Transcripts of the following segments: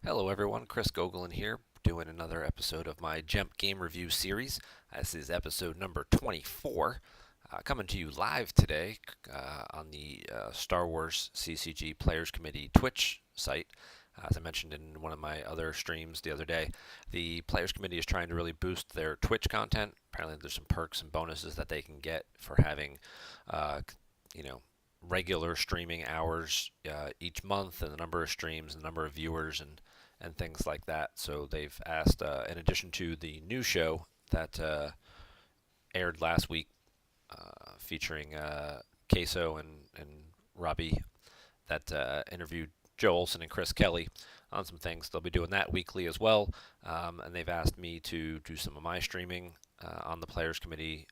Hello everyone, Chris Gogolin here, doing another episode of my GEMP game review series. This is episode number 24, coming to you live today on the Star Wars CCG Players Committee Twitch site. As I mentioned in one of my other streams the other day, the Players Committee is trying to really boost their Twitch content. Apparently there's some perks and bonuses that they can get for having, uh, you know, regular streaming hours each month, and the number of streams and the number of viewers and things like that. So they've asked, in addition to the new show that aired last week, featuring Queso and Robbie, that interviewed Joe Olson and Chris Kelly on some things. They'll be doing that weekly as well, and they've asked me to do some of my streaming on the Players Committee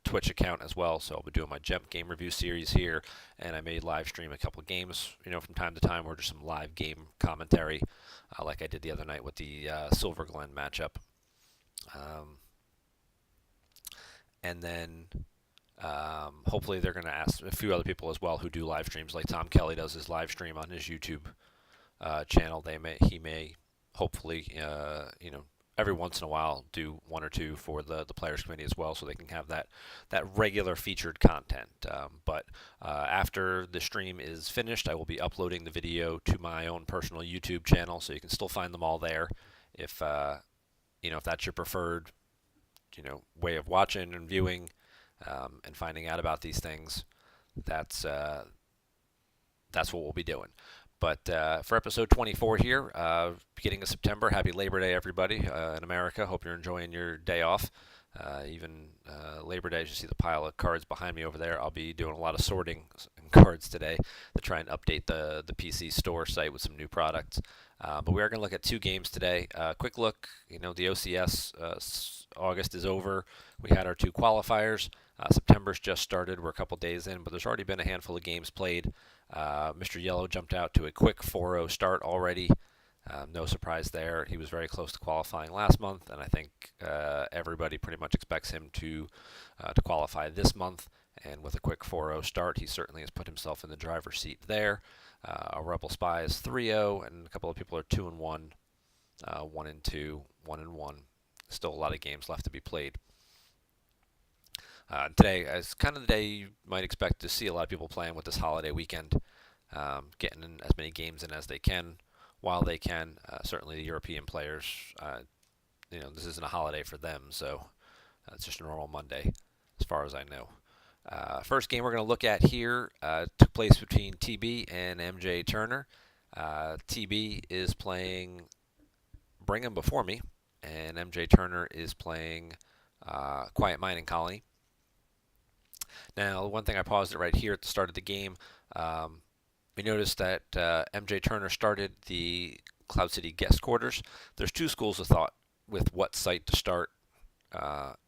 Twitch account as well. So I'll be doing my GEMP game review series here, and I may live stream a couple of games, from time to time, or just some live game commentary, like I did the other night with the Silver Glen matchup. Um, and then hopefully they're going to ask a few other people as well who do live streams, like Tom Kelly does his live stream on his YouTube channel. He may hopefully every once in a while do one or two for the players committee as well, so they can have that regular featured content. But after the stream is finished, I will be uploading the video to my own personal YouTube channel, so you can still find them all there. If that's your preferred way of watching and viewing and finding out about these things, that's what we'll be doing. But for episode 24 here, beginning of September, happy Labor Day, everybody in America. Hope you're enjoying your day off. Even Labor Day, as you see the pile of cards behind me over there, I'll be doing a lot of sorting in cards today to try and update the PC store site with some new products. But we are going to look at two games today. Quick look, the OCS August is over. We had our two qualifiers. September's just started. We're a couple days in, but there's already been a handful of games played. Mr. Yellow jumped out to a quick 4-0 start already. No surprise there. He was very close to qualifying last month, and I think everybody pretty much expects him to qualify this month. And with a quick 4-0 start, he certainly has put himself in the driver's seat there. A Rebel Spy is 3-0, and a couple of people are 2-1, 1-2, 1-1. Still a lot of games left to be played. Today is kind of the day you might expect to see a lot of people playing with this holiday weekend, getting in as many games in as they can while they can. Certainly the European players, this isn't a holiday for them, so it's just a normal Monday as far as I know. First game we're going to look at here took place between TB and Mjturner. TB is playing Bring 'Em Before Me, and Mjturner is playing Quiet Mining Colony. Now, one thing I paused it right here at the start of the game, we noticed that Mjturner started the Cloud City guest quarters. There's two schools of thought with what site to start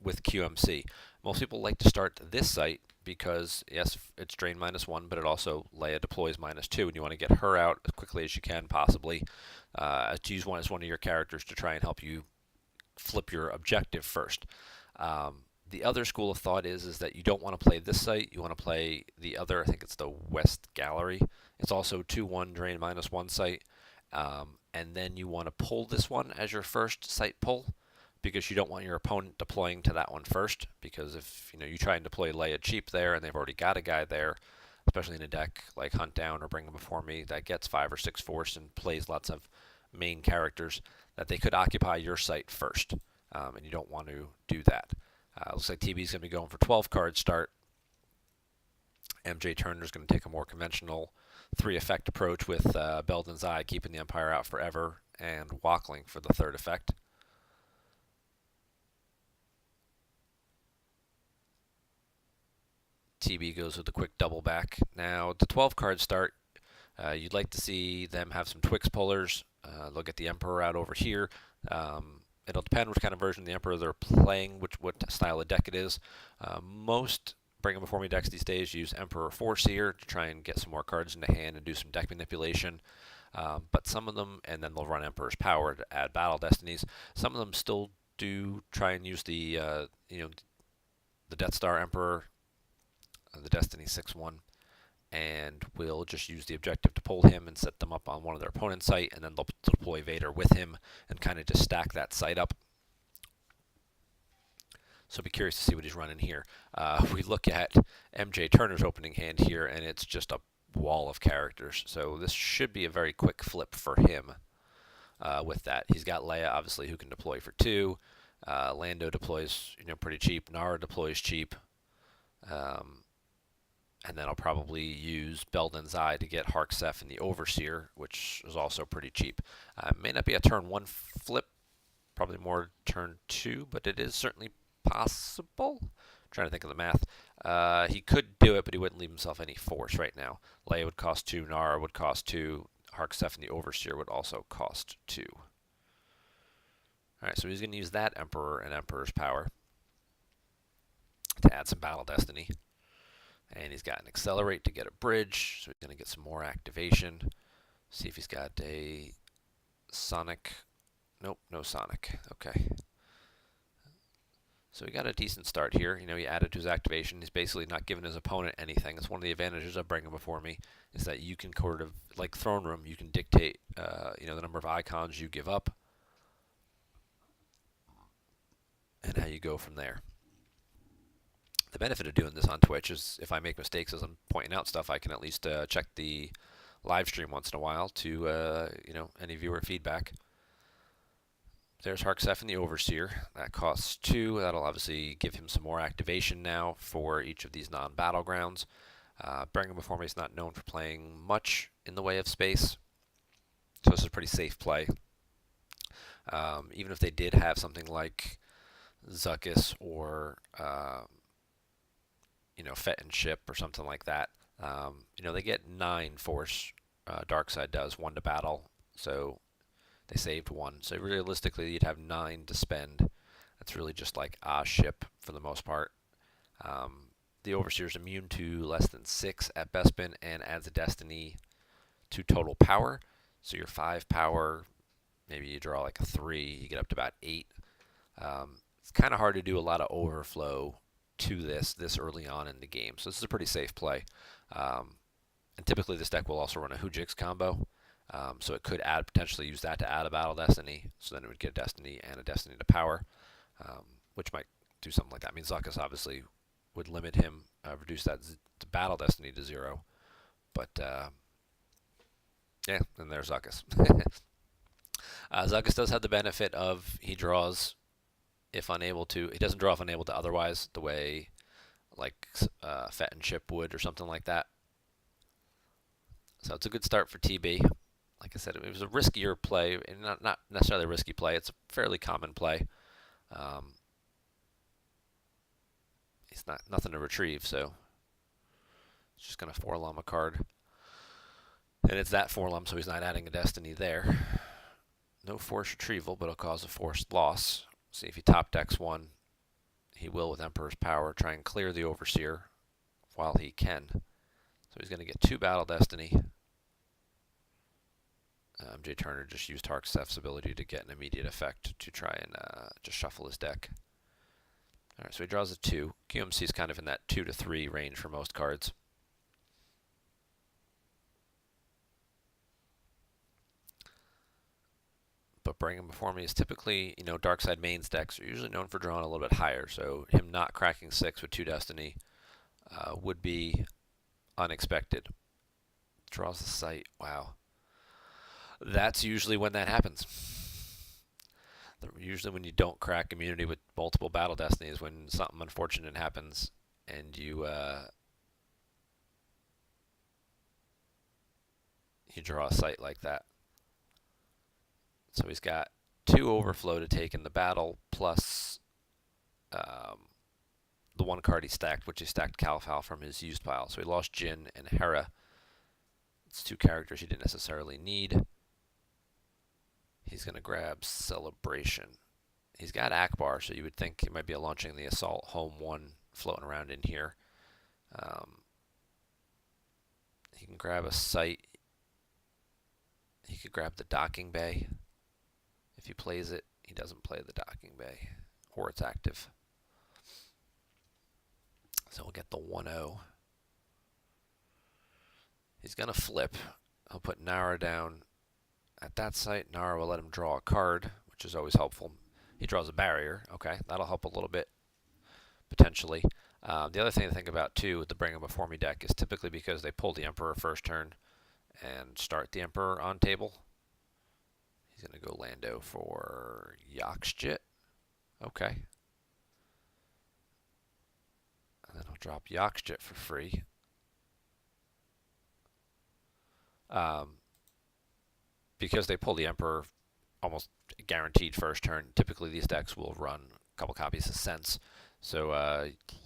with QMC. Most people like to start this site because, yes, it's drain -1, but it also Leia deploys -2, and you want to get her out as quickly as you can, possibly, to use one as one of your characters to try and help you flip your objective first. The other school of thought is that you don't want to play this site. You want to play the other, I think it's the West Gallery. It's also 2-1 drain -1 site. And then you want to pull this one as your first site pull, because you don't want your opponent deploying to that one first, because if you try and deploy Leia cheap there and they've already got a guy there, especially in a deck like Hunt Down or Bring 'Em Before Me that gets 5 or 6 force and plays lots of main characters, that they could occupy your site first, and you don't want to do that. Looks like TB's going to be going for 12 card start. Mjturner's going to take a more conventional 3-effect approach with Belden's Eye keeping the Empire out forever and Wackling for the 3rd effect. TB goes with a quick double back. Now, the 12 card start, you'd like to see them have some Twix pullers. They'll get the Emperor out over here. It'll depend which kind of version of the Emperor they're playing, what style of deck it is. Most Bring 'Em Before Me decks these days use Emperor Foreseer to try and get some more cards into hand and do some deck manipulation. But some of them, and then they'll run Emperor's Power to add Battle Destinies. Some of them still do try and use the Death Star Emperor, the Destiny 6-1, and will just use the objective to pull him and set them up on one of their opponent's site, and then they'll deploy Vader with him and kind of just stack that site up. So be curious to see what he's running here. We look at Mjturner's opening hand here, and it's just a wall of characters. So this should be a very quick flip for him with that. He's got Leia, obviously, who can deploy for 2. Lando deploys, pretty cheap. Nara deploys cheap. And then I'll probably use Belden's Eye to get Harksef and the Overseer, which is also pretty cheap. May not be a turn 1 flip, probably more turn 2, but it is certainly possible. I'm trying to think of the math. He could do it, but he wouldn't leave himself any force right now. Leia would cost 2, Nara would cost 2, Harksef and the Overseer would also cost 2. Alright, so he's going to use that Emperor and Emperor's Power to add some Battle Destiny. And he's got an Accelerate to get a bridge, so he's going to get some more activation. See if he's got a Sonic. Nope, no Sonic. Okay. So he got a decent start here. He added to his activation. He's basically not giving his opponent anything. It's one of the advantages of bringing before me, is that you can sort of, like Throne Room, you can dictate, the number of icons you give up and how you go from there. The benefit of doing this on Twitch is if I make mistakes as I'm pointing out stuff, I can at least check the live stream once in a while to, any viewer feedback. There's Harksef and the Overseer. That costs 2. That'll obviously give him some more activation now for each of these non-battlegrounds. Bring him before me is not known for playing much in the way of space, so this is a pretty safe play. Even if they did have something like Zuckuss or Fett and Ship or something like that. They get 9 force. Darkseid does 1 to battle, so they saved 1. So realistically, you'd have 9 to spend. That's really just like a ship for the most part. The Overseer is immune to less than 6 at Bespin and adds a Destiny to total power. So your 5 power, maybe you draw like a 3, you get up to about 8. It's kind of hard to do a lot of overflow to this early on in the game. So this is a pretty safe play. And typically this deck will also run a Hujix combo. So it could potentially use that to add a Battle Destiny. So then it would get a Destiny and a Destiny to power, which might do something like that. I mean, Zuckuss obviously would limit him, reduce that Battle Destiny to 0. But, yeah, and there's Zuckuss. Zuckuss does have the benefit of he draws if unable to. He doesn't draw if unable to otherwise, the way like Fett and Chip would or something like that. So it's a good start for TB. Like I said, it was a riskier play, and not necessarily a risky play. It's a fairly common play. He's nothing to retrieve, so it's just going to 4-lum a card. And it's that 4-lum, so he's not adding a Destiny there. No force retrieval, but it'll cause a forced loss. See if he top decks 1. He will with Emperor's Power try and clear the Overseer while he can. So he's going to get 2 Battle Destiny. Mjturner just used Harksef's ability to get an immediate effect to try and just shuffle his deck. Alright, so he draws a 2. QMC is kind of in that 2 to 3 range for most cards. But bringing him before me is typically, Darkseid mains decks are usually known for drawing a little bit higher. So him not cracking 6 with 2 Destiny would be unexpected. Draws the site. Wow. That's usually when that happens. Usually when you don't crack immunity with multiple Battle Destinies, when something unfortunate happens and you draw a site like that. So he's got 2 overflow to take in the battle, plus the 1 card he stacked, which he stacked Calfal from his used pile. So he lost Jin and Hera. It's 2 characters he didn't necessarily need. He's going to grab Celebration. He's got Akbar, so you would think he might be launching the Assault Home 1 floating around in here. He can grab a site. He could grab the Docking Bay. If he plays it, he doesn't play the Docking Bay, or it's active. So we'll get the 1-0. He's going to flip. I'll put Nara down at that site. Nara will let him draw a card, which is always helpful. He draws a barrier. Okay, that'll help a little bit, potentially. The other thing to think about, too, with the Bring Him Before Me deck is typically because they pull the Emperor first turn and start the Emperor on table. He's going to go Lando for Yakshjit. Okay. And then I'll drop Yakshjit for free. Because they pull the Emperor almost guaranteed first turn, typically these decks will run a couple copies of Sense. So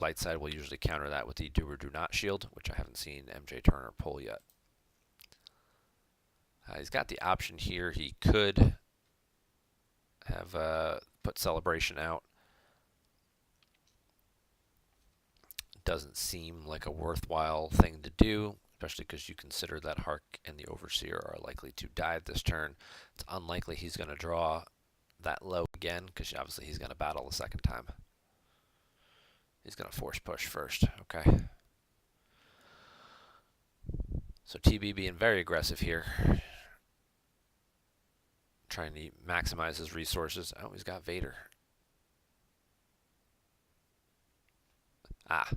light side will usually counter that with the Do or Do Not shield, which I haven't seen Mjturner pull yet. He's got the option here. He could have put Celebration out. Doesn't seem like a worthwhile thing to do, especially because you consider that Hark and the Overseer are likely to die this turn. It's unlikely he's going to draw that low again, because obviously he's going to battle the second time. He's going to force push first. Okay. So TB being very aggressive here. Trying to maximize his resources. Oh, he's got Vader.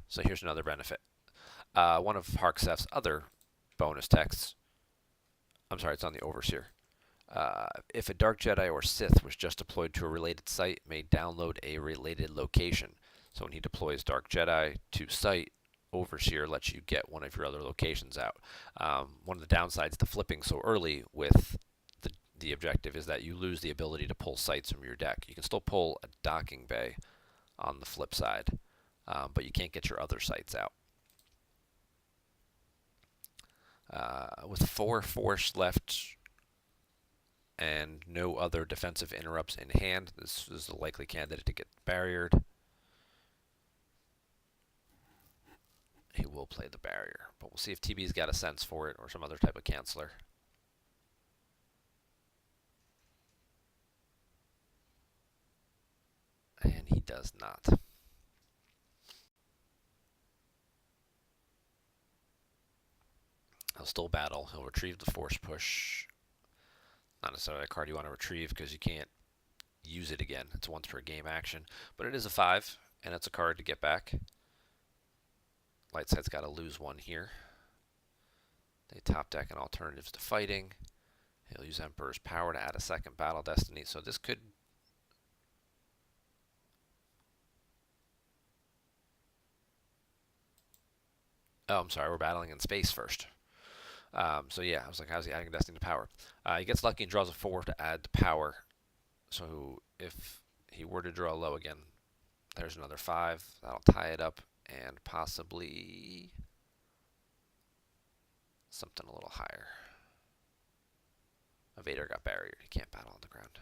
So here's another benefit. One of Harksef's other bonus texts. I'm sorry, it's on the Overseer. If a Dark Jedi or Sith was just deployed to a related site, may download a related location. So when he deploys Dark Jedi to site, Overseer lets you get one of your other locations out. One of the downsides to flipping so early with the objective is that you lose the ability to pull sites from your deck. You can still pull a docking bay on the flip side, but you can't get your other sites out. With 4 force left and no other defensive interrupts in hand, this is a likely candidate to get barriered. He will play the barrier, but we'll see if TB's got a sense for it or some other type of canceller. And he does not. He'll still battle. He'll retrieve the force push. Not necessarily a card you want to retrieve because you can't use it again. It's once per game action. But it is a 5, and it's a card to get back. Light side's got to lose one here. They top deck an alternatives to fighting. He'll use Emperor's Power to add a second Battle Destiny. So this could... Oh, I'm sorry. We're battling in space first. So yeah, I was like, how's he adding Destiny to Power? He gets lucky and draws a 4 to add to Power. So if he were to draw low again, there's another 5. That'll tie it up and possibly something a little higher. A Vader got barriered. He can't battle on the ground.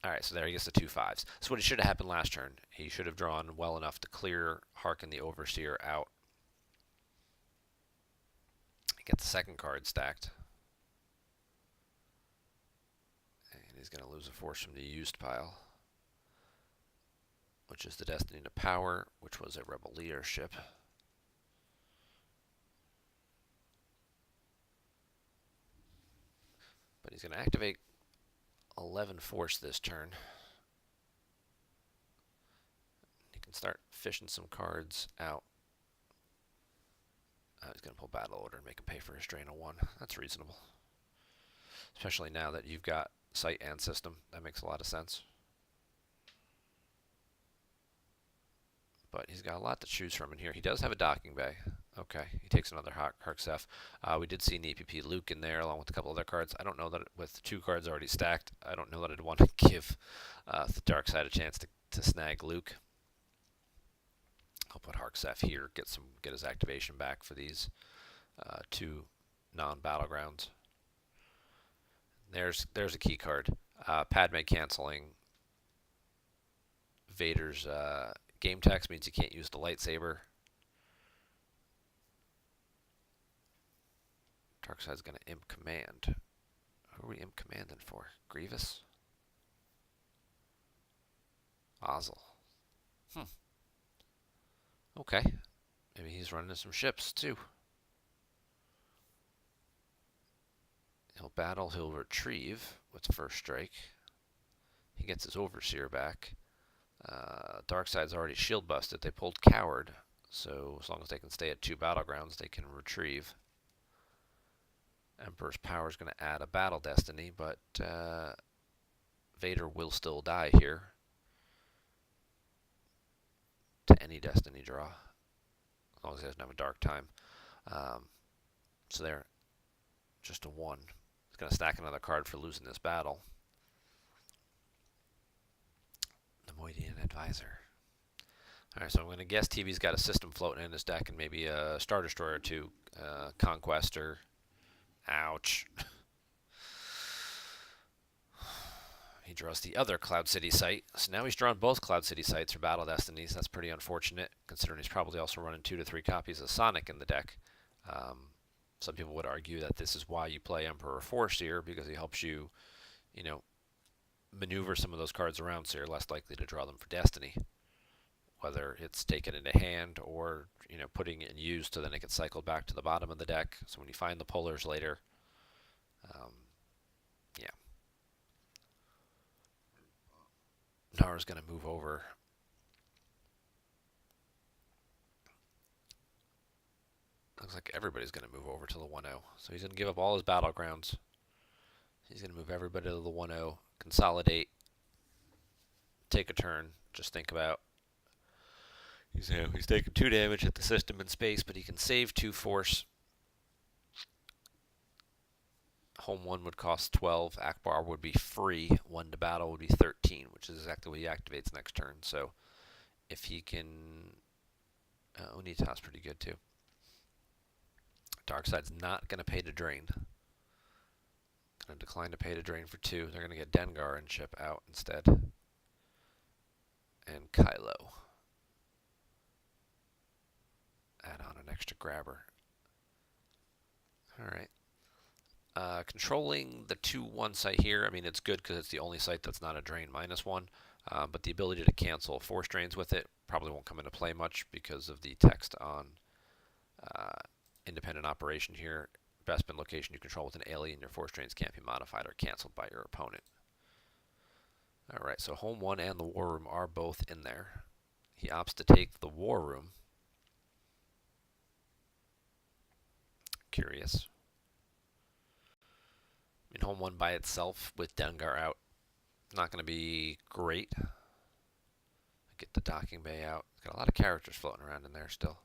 Alright, so there he gets the 2 5s. So what should have happened last turn, he should have drawn well enough to clear Hark and the Overseer out. He gets the second card stacked. And he's going to lose a force from the used pile, which is the Destiny to Power, which was a Rebel leadership. But he's going to activate 11 force this turn. He can start fishing some cards out. He's going to pull Battle Order and make him pay for his drain of 1. That's reasonable. Especially now that you've got Sight and System. That makes a lot of sense. But he's got a lot to choose from in here. He does have a docking bay. Okay, he takes another Harksef. We did see an EPP Luke in there along with a couple other cards. I don't know that with 2 cards already stacked, I don't know that I'd want to give the dark side a chance to snag Luke. I'll put Harksef here, get his activation back for these 2 non-battlegrounds. There's a key card. Padme canceling Vader's game text means you can't use the lightsaber. Darkside's going to imp command. Who are we imp commanding for? Grievous? Ozzel. Okay. Maybe he's running some ships too. He'll battle, he'll retrieve with first strike. He gets his Overseer back. Darkside's already shield busted. They pulled Coward, so as long as they can stay at 2 battlegrounds, they can retrieve. Emperor's Power is going to add a Battle Destiny, but Vader will still die here to any Destiny draw, as long as he doesn't have a Dark Time. So there, just a 1. He's going to stack another card for losing this battle. The Moidian Advisor. Alright, so I'm going to guess TV's got a system floating in his deck and maybe a Star Destroyer or 2, Conquester. Ouch. He draws the other Cloud City site. So now he's drawn both Cloud City sites for Battle Destinies. That's pretty unfortunate, considering he's probably also running 2 to 3 copies of Sonic in the deck. Some people would argue that this is why you play Emperor Foreseer, because he helps you, you know, maneuver some of those cards around so you're less likely to draw them for Destiny. Whether it's taken into hand or, you know, putting it in use so then it gets cycled back to the bottom of the deck. So when you find the pullers later, yeah. Nara's going to move over. Looks like everybody's going to move over to the 1-0. So he's going to give up all his battlegrounds. He's going to move everybody to the 1-0, consolidate, take a turn. Just think about, he's taking 2 damage at the system in space, but he can save 2 force. Home 1 would cost 12. Akbar would be free. 1 to battle would be 13, which is exactly what he activates next turn. So if he can... Unitas pretty good too. Darkside's not going to pay to drain. Going to decline to pay to drain for 2. They're going to get Dengar and chip out instead. And Kylo. Add on an extra grabber. Alright. Controlling the 2-1 site here, I mean, it's good because it's the only site that's not a drain -1, but the ability to cancel force drains with it probably won't come into play much because of the text on independent operation here. Bespin location you control with an alien, your force drains can't be modified or canceled by your opponent. Alright, so Home 1 and the War Room are both in there. He opts to take the War Room. Curious. I mean, Home 1 by itself with Dengar out, not going to be great. Get the docking bay out. Got a lot of characters floating around in there still.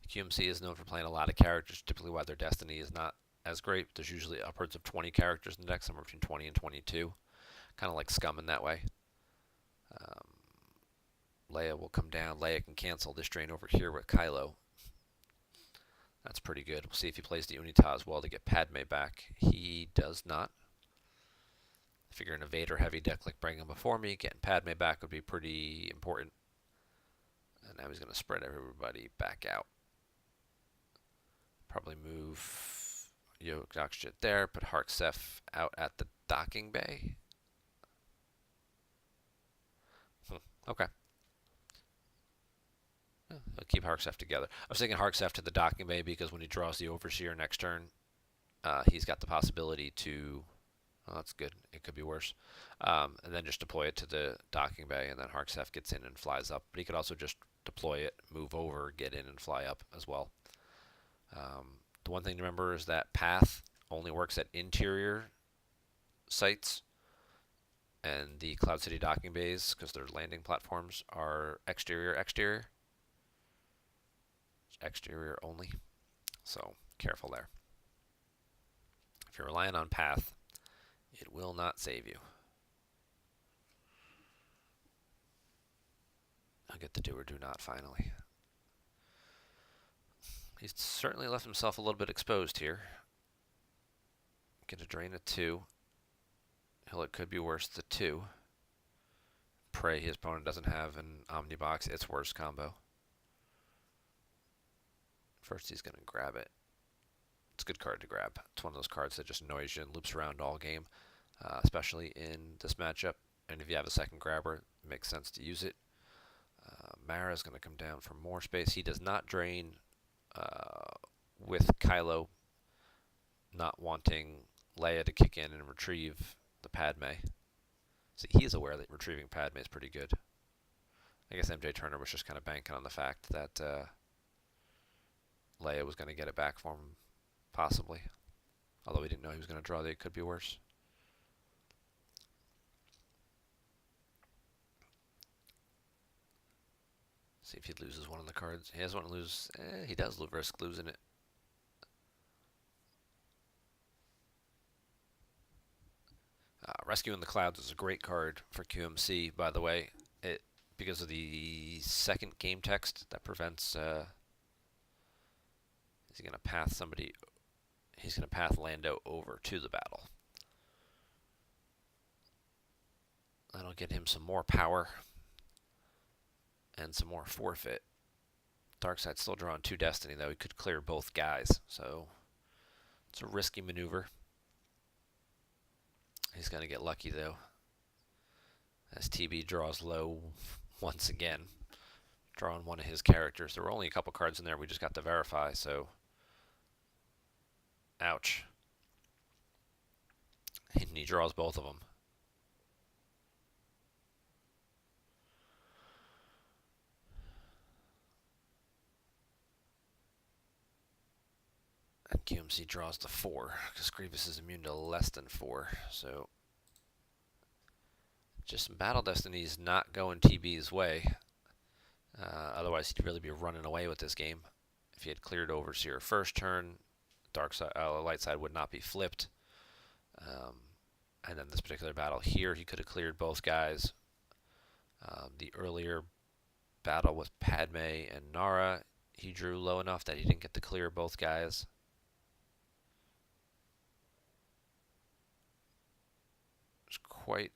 QMC is known for playing a lot of characters, typically why their Destiny is not as great. There's usually upwards of 20 characters in the deck, somewhere between 20 and 22. Kind of like Scum in that way. Leia will come down. Leia can cancel this drain over here with Kylo. That's pretty good. We'll see if he plays the Unitas as well to get Padme back. He does not. I figure in a Vader heavy deck like Bring Him Before Me, getting Padme back would be pretty important. And now he's going to spread everybody back out. Probably move Yogg-Saxit there, put Harksef out at the docking bay. Okay. I'll keep Harksef together. I was thinking Harksef to the docking bay because when he draws the Overseer next turn, he's got the possibility to... Oh, that's good. It could be worse. And then just deploy it to the docking bay, and then Harksef gets in and flies up. But he could also just deploy it, move over, get in, and fly up as well. The one thing to remember is that Path only works at interior sites, and the Cloud City docking bays, because their landing platforms, are exterior only. So careful there. If you're relying on Path, it will not save you. I'll get the do or do not finally. He's certainly left himself a little bit exposed here. Get a drain of 2. Hell, it could be worse than 2. Pray his opponent doesn't have an Omnibox. It's worse combo. First he's going to grab it. It's a good card to grab. It's one of those cards that just annoys you and loops around all game, especially in this matchup. And if you have a second grabber, it makes sense to use it. Mara's going to come down for more space. He does not drain with Kylo not wanting Leia to kick in and retrieve the Padme. See, he's aware that retrieving Padme is pretty good. I guess Mjturner was just kind of banking on the fact that Leia was going to get it back for him, possibly. Although he didn't know he was going to draw that it could be worse. See if he loses one of the cards. He doesn't want to lose. He does risk losing it. Rescue in the Clouds is a great card for QMC, by the way. It because of the second game text that prevents. Is he going to path somebody? He's going to path Lando over to the battle. That'll get him some more power and some more forfeit. Darkseid's still drawing 2 Destiny, though. He could clear both guys, so it's a risky maneuver. He's going to get lucky, though, as TB draws low once again, drawing one of his characters. There were only a couple cards in there we just got to verify, so ouch. And he draws both of them. And QMC draws the 4, because Grievous is immune to less than 4, so just some Battle Destiny's not going TB's way. Otherwise, he'd really be running away with this game. If he had cleared Overseer first turn, light side would not be flipped. And then this particular battle here, he could have cleared both guys. The earlier battle with Padme and Nara, he drew low enough that he didn't get to clear both guys. It's quite...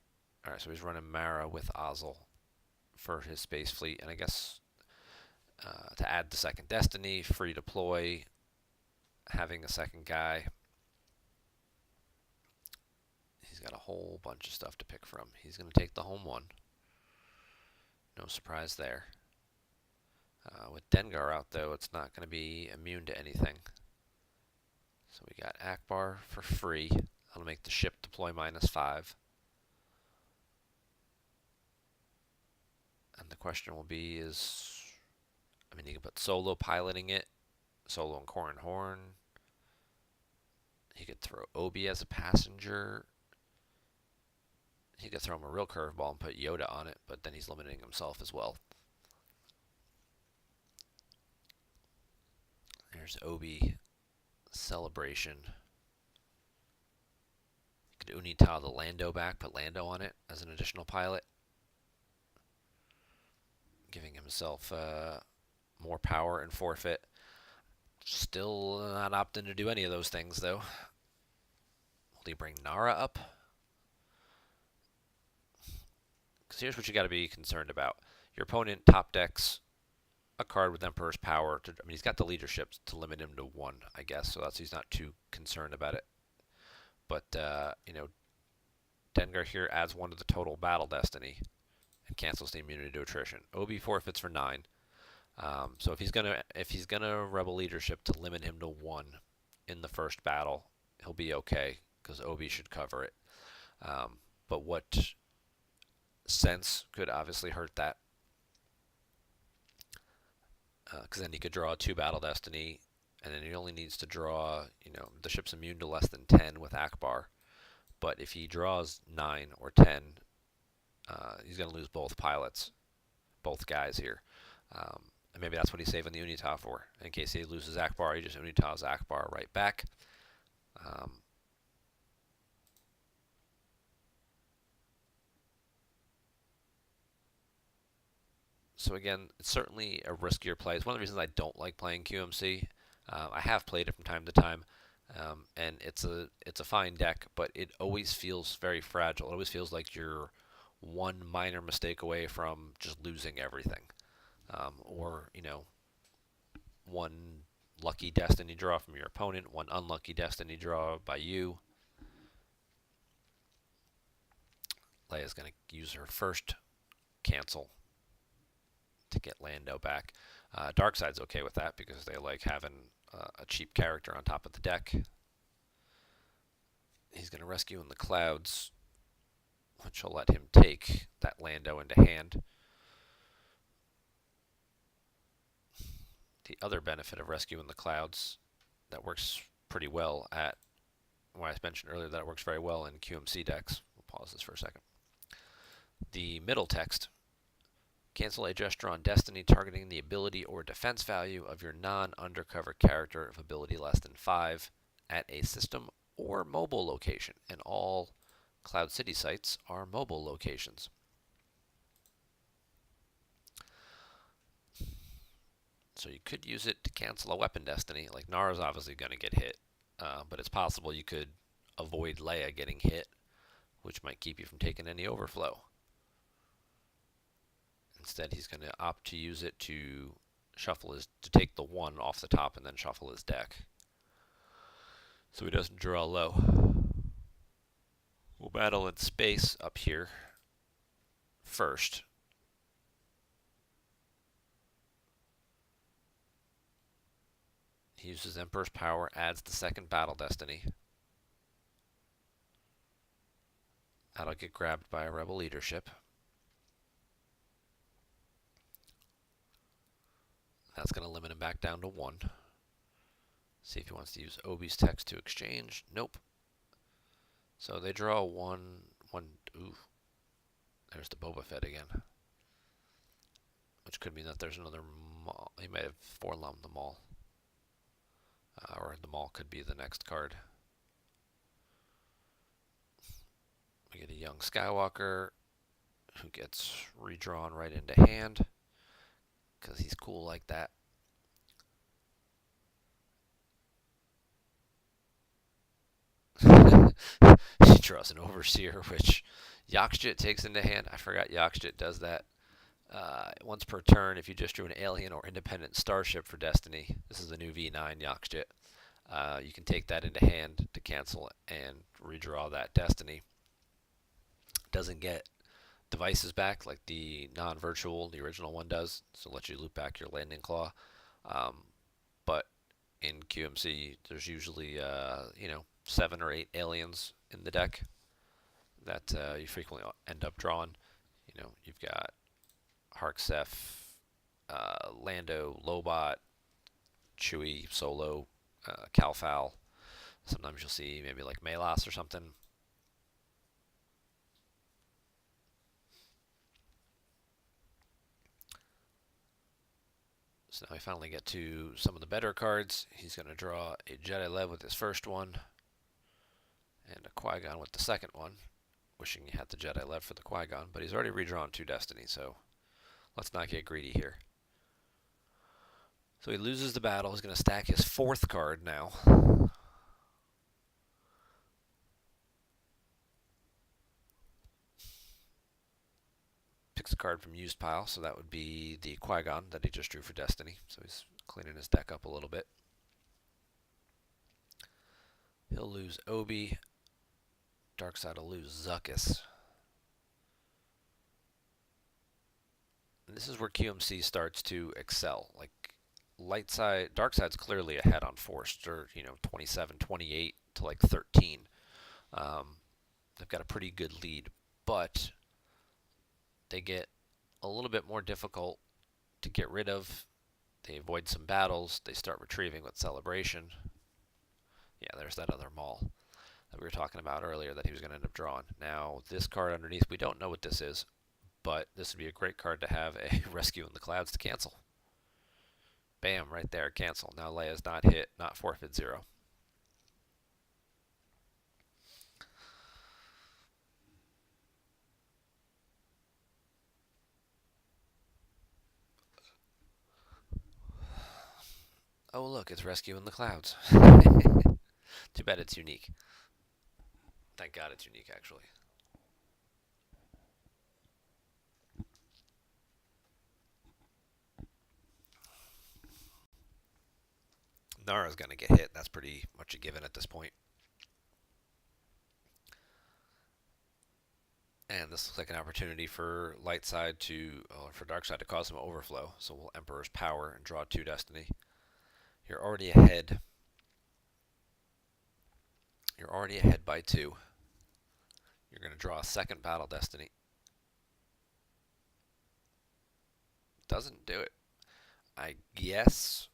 Alright, so he's running Mara with Ozzel for his space fleet, and I guess to add the second Destiny, free deploy, having a second guy. He's got a whole bunch of stuff to pick from. He's going to take the home one. No surprise there. With Dengar out, though, it's not going to be immune to anything. So we got Akbar for free. That'll make the ship deploy -5. And the question will be is, I mean, you can put Solo piloting it, Solo and Corran Horn. He could throw Obi as a passenger. He could throw him a real curveball and put Yoda on it, but then he's limiting himself as well. There's Obi celebration. You could Unita the Lando back, put Lando on it as an additional pilot, giving himself more power and forfeit. Still not opting to do any of those things, though. Will he bring Nara up? Because here's what you got to be concerned about. Your opponent top decks a card with Emperor's Power. I mean, he's got the leadership to limit him to 1, I guess, so he's not too concerned about it. But, you know, Dengar here adds 1 to the total Battle Destiny and cancels the immunity to attrition. Obi forfeits for 9. So if he's gonna Rebel leadership to limit him to 1 in the first battle, he'll be okay because Obi should cover it. But what sense could obviously hurt that, because then he could draw 2 Battle Destiny, and then he only needs to draw, you know, the ship's immune to less than 10 with Akbar. But if he draws 9 or 10, he's going to lose both pilots, both guys here. And maybe that's what he's saving the Unita for. In case he loses Akbar, he just Unitas Akbar right back. So again, it's certainly a riskier play. It's one of the reasons I don't like playing QMC. I have played it from time to time, and it's a fine deck, but it always feels very fragile. It always feels like you're one minor mistake away from just losing everything, or you know, one lucky destiny draw from your opponent, one unlucky destiny draw by you. Leia's going to use her first cancel to get Lando back. Darkseid's okay with that because they like having a cheap character on top of the deck. He's going to rescue in the clouds, which will let him take that Lando into hand. The other benefit of rescue in the clouds that works pretty well at, well, I mentioned earlier that it works very well in QMC decks. We'll pause this for a second. The middle text, cancel a gesture on Destiny targeting the ability or defense value of your non-undercover character of ability less than 5 at a system or mobile location, and all Cloud City sites are mobile locations. So you could use it to cancel a weapon Destiny. Like Nara's obviously going to get hit, but it's possible you could avoid Leia getting hit, which might keep you from taking any overflow. Instead, he's going to opt to use it to to take the 1 off the top and then shuffle his deck, so he doesn't draw low. We'll battle in space up here first. He uses Emperor's Power, adds the second Battle Destiny. That'll get grabbed by a Rebel leadership. That's going to limit him back down to 1. See if he wants to use Obi's text to exchange. Nope. So they draw 1. Ooh. There's the Boba Fett again. Which could mean that there's another Maul. He might have four-lummed the Maul. Or the Maul could be the next card. We get a young Skywalker who gets redrawn right into hand because he's cool like that. He draws an Overseer, which Yakshit takes into hand. I forgot Yakshit does that. Once per turn, if you just drew an alien or independent starship for Destiny, this is the new V9 Yakshit, you can take that into hand to cancel it and redraw that Destiny. Doesn't get devices back like the non-virtual, the original one does, so it lets you loop back your landing claw. But in QMC, there's usually 7 or 8 aliens in the deck that you frequently end up drawing. You've got Harksef, Lando, Lobot, Chewie, Solo, Calfal. Sometimes you'll see maybe like Melas or something. So now we finally get to some of the better cards. He's going to draw a Jedi Lev with his first one, and a Qui-Gon with the second one. Wishing he had the Jedi Lev for the Qui-Gon, but he's already redrawn 2 Destiny, so let's not get greedy here. So he loses the battle. He's going to stack his 4th card now. Picks a card from used pile, so that would be the Qui-Gon that he just drew for Destiny. So he's cleaning his deck up a little bit. He'll lose Obi. Darkseid will lose Zuckuss. And this is where QMC starts to excel. Like Darkseid's clearly ahead on Force. They're 27, 28 to like 13. They've got a pretty good lead, but they get a little bit more difficult to get rid of. They avoid some battles. They start retrieving with Celebration. Yeah, there's that other Maul that we were talking about earlier that he was going to end up drawing. Now, this card underneath, we don't know what this is, but this would be a great card to have a Rescue in the Clouds to cancel. Bam, right there, cancel. Now Leia's not hit, not forfeit 0. Oh, look, it's Rescue in the Clouds. Too bad it's unique. Thank God it's unique, actually. Nara's going to get hit. That's pretty much a given at this point. And this looks like an opportunity for Darkseid to cause some overflow. So we'll Emperor's Power and draw 2 Destiny. You're already ahead You're already ahead by 2. You're going to draw a second Battle Destiny. Doesn't do it. I guess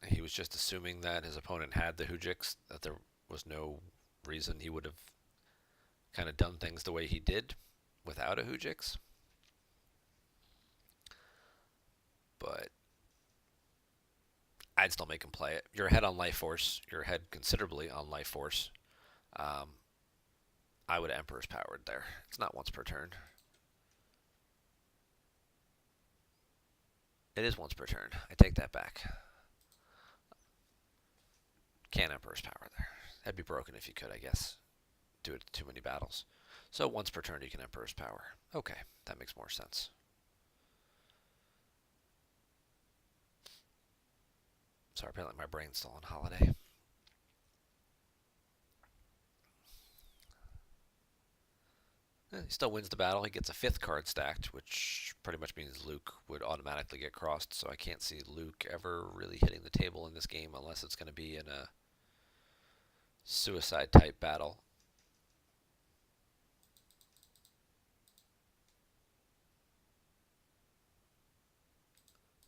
he was just assuming that his opponent had the Hujix, that there was no reason he would have kind of done things the way he did without a Hujix. But I'd still make him play it. You're ahead on Life Force. You're ahead considerably on Life Force. I would Emperor's Powered there. It's not once per turn. It is once per turn. I take that back. Can't Emperor's Power there. That'd be broken if you could, I guess. Do it too many battles. So once per turn you can Emperor's Power. Okay, that makes more sense. Sorry, apparently my brain's still on holiday. He still wins the battle. He gets a 5th card stacked, which pretty much means Luke would automatically get crossed, so I can't see Luke ever really hitting the table in this game unless it's going to be in a suicide type battle.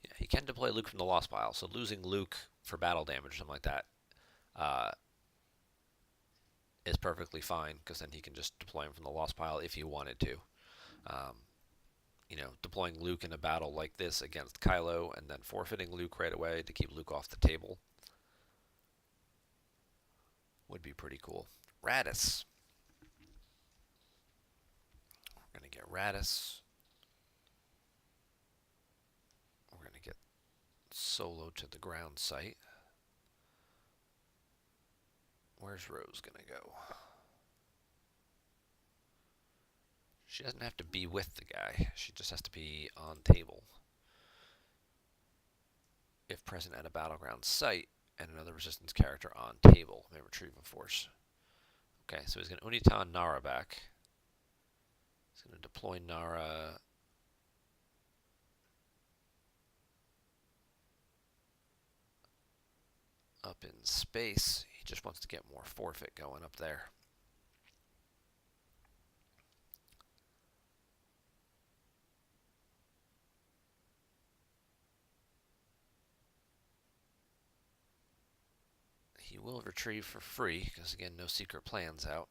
Yeah, he can deploy Luke from the Lost Pile, so losing Luke for battle damage or something like that is perfectly fine, because then he can just deploy him from the Lost Pile if he wanted to. Deploying Luke in a battle like this against Kylo and then forfeiting Luke right away to keep Luke off the table would be pretty cool. Radis. We're going to get Radis. We're going to get Solo to the ground site. Where's Rose going to go? She doesn't have to be with the guy. She just has to be on table. If present at a battleground site and another resistance character on table, may retrieve a force. Okay, so he's going to Unitan Nara back. He's going to deploy Nara up in space. He just wants to get more forfeit going up there. He will retrieve for free, because again, no secret plans out.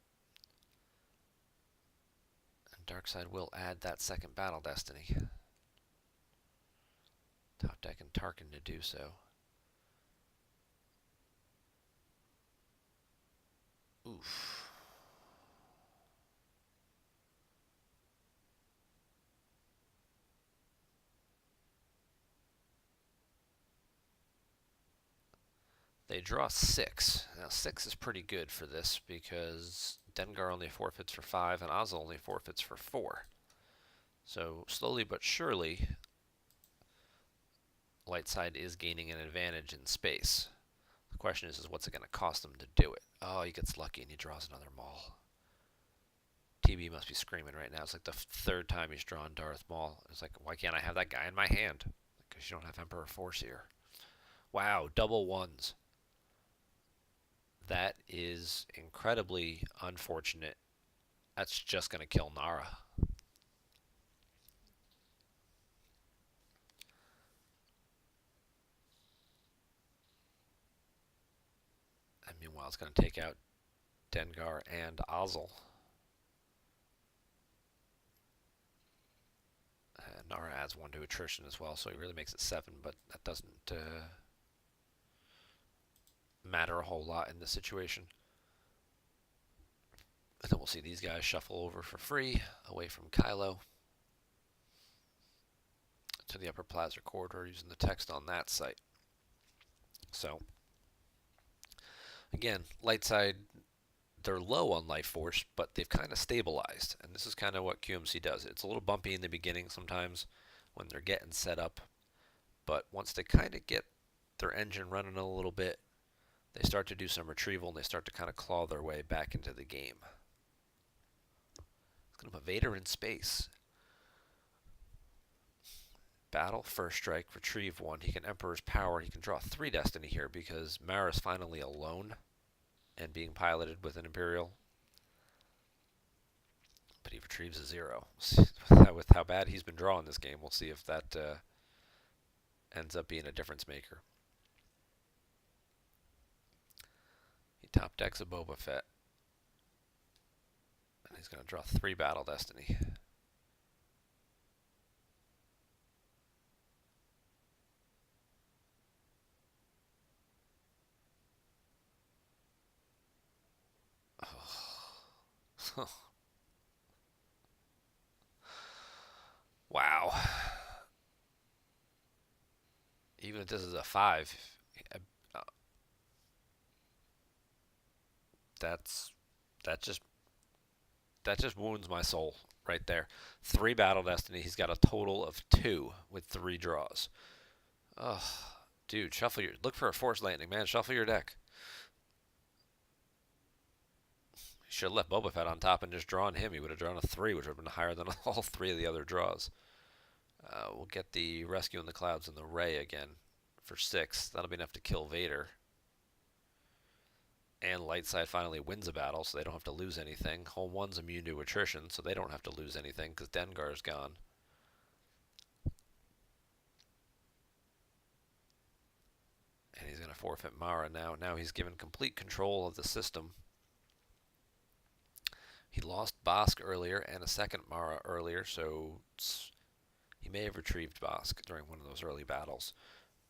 And Darkseid will add that second Battle Destiny. Top deck and Tarkin to do so. Oof. They draw 6. Now 6 is pretty good for this because Dengar only forfeits for 5 and Ozzel only forfeits for 4. So slowly but surely, Lightside is gaining an advantage in space. The question is what's it going to cost him to do it? Oh, he gets lucky and he draws another Maul. TB must be screaming right now. It's like the 3rd time he's drawn Darth Maul. It's like, why can't I have that guy in my hand? Because you don't have Emperor Force here. Wow, double 1s. That is incredibly unfortunate. That's just going to kill Nara. And meanwhile, it's going to take out Dengar and Ozzel. And Nara adds 1 to attrition as well, so he really makes it 7, but that doesn't matter a whole lot in this situation. And then we'll see these guys shuffle over for free, away from Kylo, to the upper Plaza corridor using the text on that site. So, again, Lightside, they're low on life force, but they've kind of stabilized. And this is kind of what QMC does. It's a little bumpy in the beginning sometimes when they're getting set up. But once they kind of get their engine running a little bit, they start to do some retrieval and they start to kind of claw their way back into the game. It's going to put Vader in space. battle, first strike, retrieve one. He can Emperor's Power. He can draw 3 Destiny here because Mara's finally alone and being piloted with an Imperial. But he retrieves a 0. With how bad he's been drawing this game, we'll see if that ends up being a difference maker. He top decks a Boba Fett. And he's going to draw 3 Battle Destiny. Oh. Wow. Even if this is a 5, uh, that just wounds my soul right there. 3 Battle Destiny. He's got a total of 2 with 3 draws. Ugh, dude, look for a Force Landing, man. Shuffle your deck. Should have left Boba Fett on top and just drawn him. He would have drawn a 3, which would have been higher than all 3 of the other draws. We'll get the Rescue in the Clouds and the Ray again for 6. That'll be enough to kill Vader. And Lightside finally wins a battle, so they don't have to lose anything. Home 1's immune to attrition, so they don't have to lose anything because Dengar's gone. And he's going to forfeit Mara now. Now he's given complete control of the system. He lost Bosk earlier and a second Mara earlier, so he may have retrieved Bosk during one of those early battles.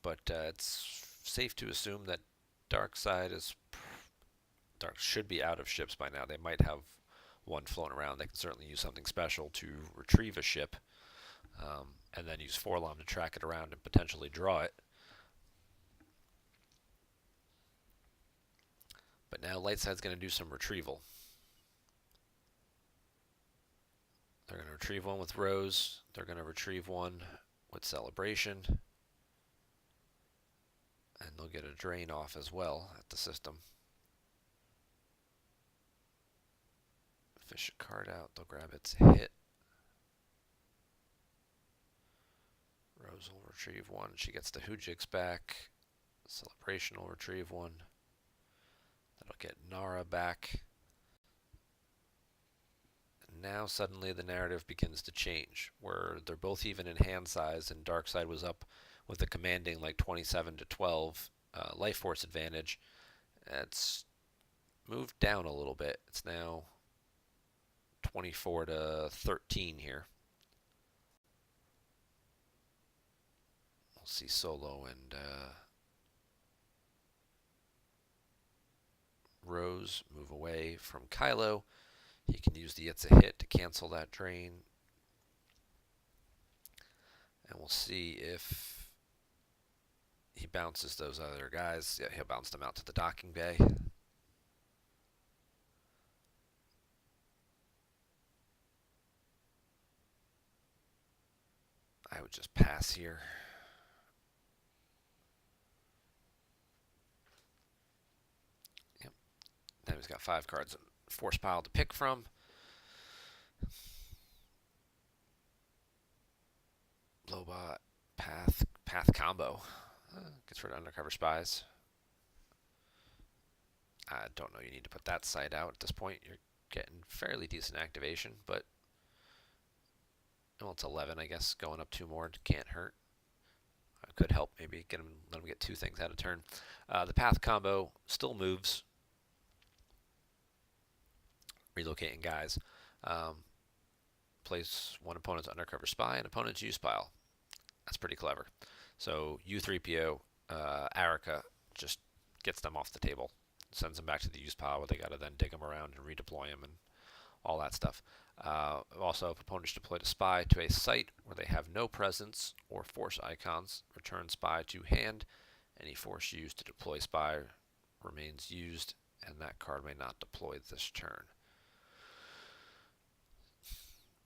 But it's safe to assume that Dark should be out of ships by now. They might have one flown around. They can certainly use something special to retrieve a ship, and then use Forlom to track it around and potentially draw it. But now Lightside's going to do some retrieval. They're going to retrieve one with Rose. They're going to retrieve one with Celebration. And they'll get a drain off as well at the system. Fish a card out. They'll grab its hit. Rose will retrieve one. She gets the Hujix back. Celebration will retrieve one. That'll get Nara back. Now suddenly the narrative begins to change, where they're both even in hand size, and Darkseid was up with a commanding like 27 to 12 life force advantage. It's moved down a little bit. It's now 24 to 13 here. We'll see Solo and Rose move away from Kylo. He can use the It's a Hit to cancel that drain. And we'll see if he bounces those other guys. Yeah, he'll bounce them out to the docking bay. I would just pass here. Yep. Now he's got 5 cards in force pile to pick from. Lobot, path combo. Gets rid of undercover spies. I don't know, you need to put that side out at this point. You're getting fairly decent activation, but well, it's 11, I guess. Going up 2 more can't hurt. Could help maybe let him get 2 things out of turn. The path combo still moves. Relocating guys. Place one opponent's undercover spy and opponent's use pile. That's pretty clever. So U3PO, Arica just gets them off the table, sends them back to the use pile where they got to then dig them around and redeploy them and all that stuff. Also, if opponents deployed a spy to a site where they have no presence or force icons, return spy to hand. Any force used to deploy spy remains used, and that card may not deploy this turn.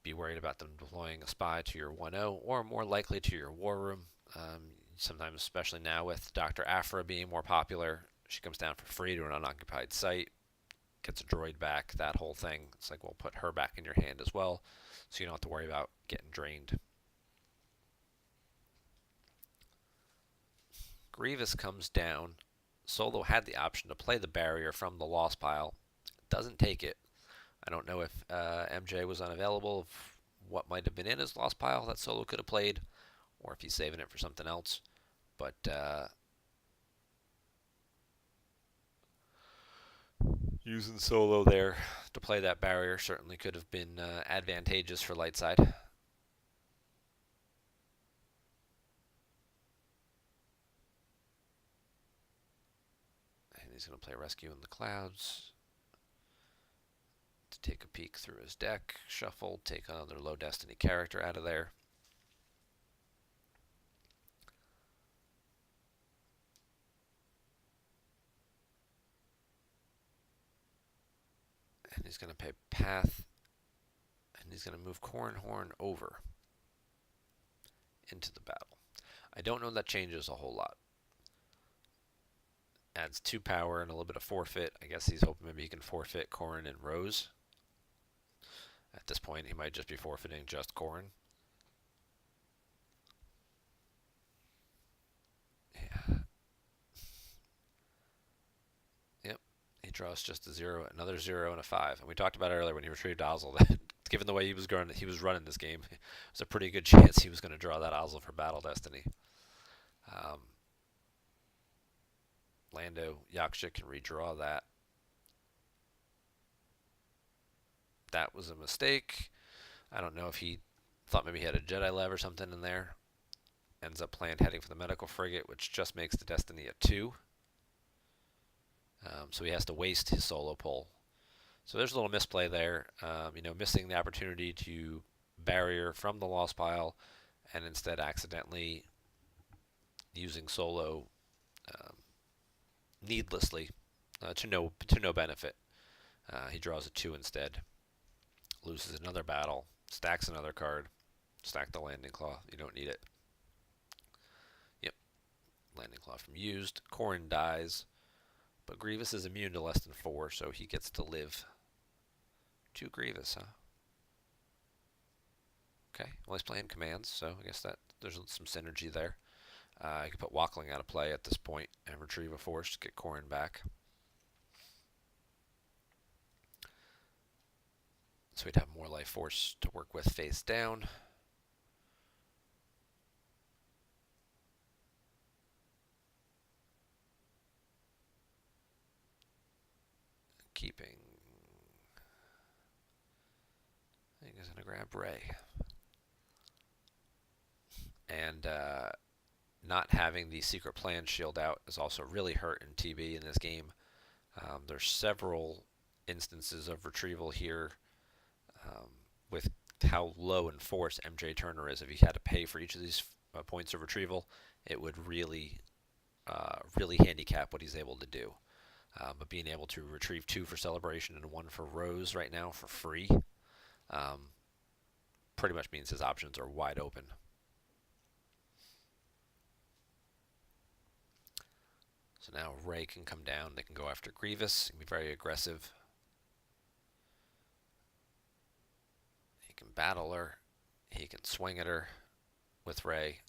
Be worried about them deploying a spy to your 1-0 or more likely to your war room. Sometimes, especially now with Dr. Aphra being more popular, she comes down for free to an unoccupied site, gets a droid back, that whole thing. It's like, we'll put her back in your hand as well, so you don't have to worry about getting drained. Grievous comes down. Solo had the option to play the barrier from the lost pile. Doesn't take it. I don't know if MJ was unavailable, if what might have been in his lost pile that Solo could have played, or if he's saving it for something else. But using Solo there to play that barrier certainly could have been advantageous for Lightside. And he's going to play Rescue in the Clouds to take a peek through his deck, shuffle, take another low destiny character out of there. And he's going to pay Path, and he's going to move Cornhorn over into the battle. I don't know that changes a whole lot. Adds 2 power and a little bit of forfeit. I guess he's hoping maybe he can forfeit Corrin and Rose. At this point, he might just be forfeiting just Corrin. Yeah. Yep. He draws just a 0, another 0, and a 5. And we talked about earlier when he retrieved Ozzel that given the way he was running this game, there's a pretty good chance he was going to draw that Ozzel for Battle Destiny. Lando Yaksha can redraw that. That was a mistake. I don't know if he thought maybe he had a Jedi Lev or something in there. Ends up planned heading for the Medical Frigate, which just makes the Destiny a 2. So he has to waste his solo pull. So there's a little misplay there. Missing the opportunity to barrier from the lost pile and instead accidentally using solo needlessly to no benefit. He draws a 2 instead. Loses another battle. Stacks another card. Stack the Landing Claw. You don't need it. Yep. Landing Claw from used. Corrin dies. But Grievous is immune to less than 4, so he gets to live. 2 Grievous, huh? Okay. Well, he's playing commands, so I guess that there's some synergy there. I could put Wackling out of play at this point and retrieve a force to get Corrin back. So we'd have more life force to work with face down. Keeping. I think he's going to grab Ray. And not having the secret plan shield out is also really hurt in TB in this game. There's several instances of retrieval here with how low in force Mjturner is. If he had to pay for each of these points of retrieval, it would really handicap what he's able to do. But being able to retrieve 2 for Celebration and 1 for Rose right now for free pretty much means his options are wide open. So now Ray can come down. They can go after Grievous. He can be very aggressive. He can battle her. He can swing at her with Ray.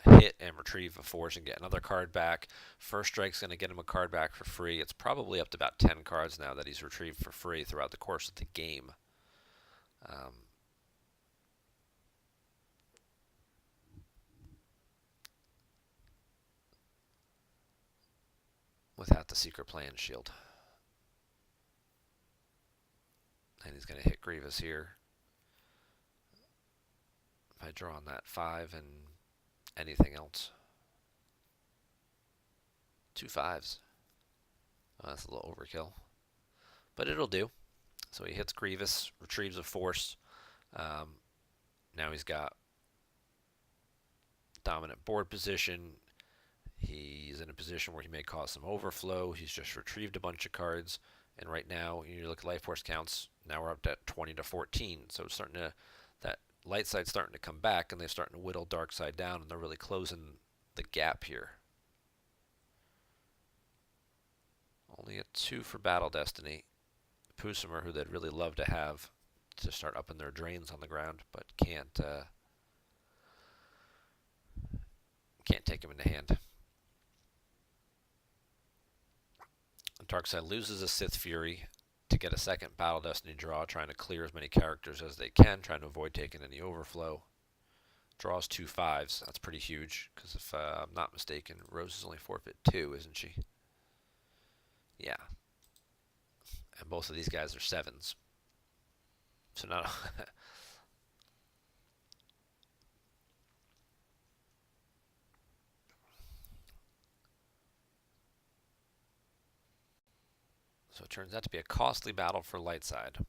Hit and retrieve a force and get another card back. First strike's going to get him a card back for free. It's probably up to about 10 cards now that he's retrieved for free throughout the course of the game. Without the secret plan shield. And he's going to hit Grievous here. If I draw on that 5 and anything else. 2 5s. Oh, that's a little overkill. But it'll do. So he hits Grievous, retrieves a force. Now he's got dominant board position. He's in a position where he may cause some overflow. He's just retrieved a bunch of cards. And right now, you look at life force counts, now we're up to 20 to 14. So it's starting to, that light side's starting to come back, and they're starting to whittle dark side down, and they're really closing the gap here. Only a 2 for Battle Destiny. Pusimer, who they'd really love to have to start upping their drains on the ground, but can't take him into hand. Darkseid loses a Sith Fury to get a second Battle Destiny draw, trying to clear as many characters as they can, trying to avoid taking any overflow. Draws 2 5s. That's pretty huge, because if I'm not mistaken, Rose is only forfeit 2, isn't she? Yeah. And both of these guys are 7s. So not. So it turns out to be a costly battle for Lightside.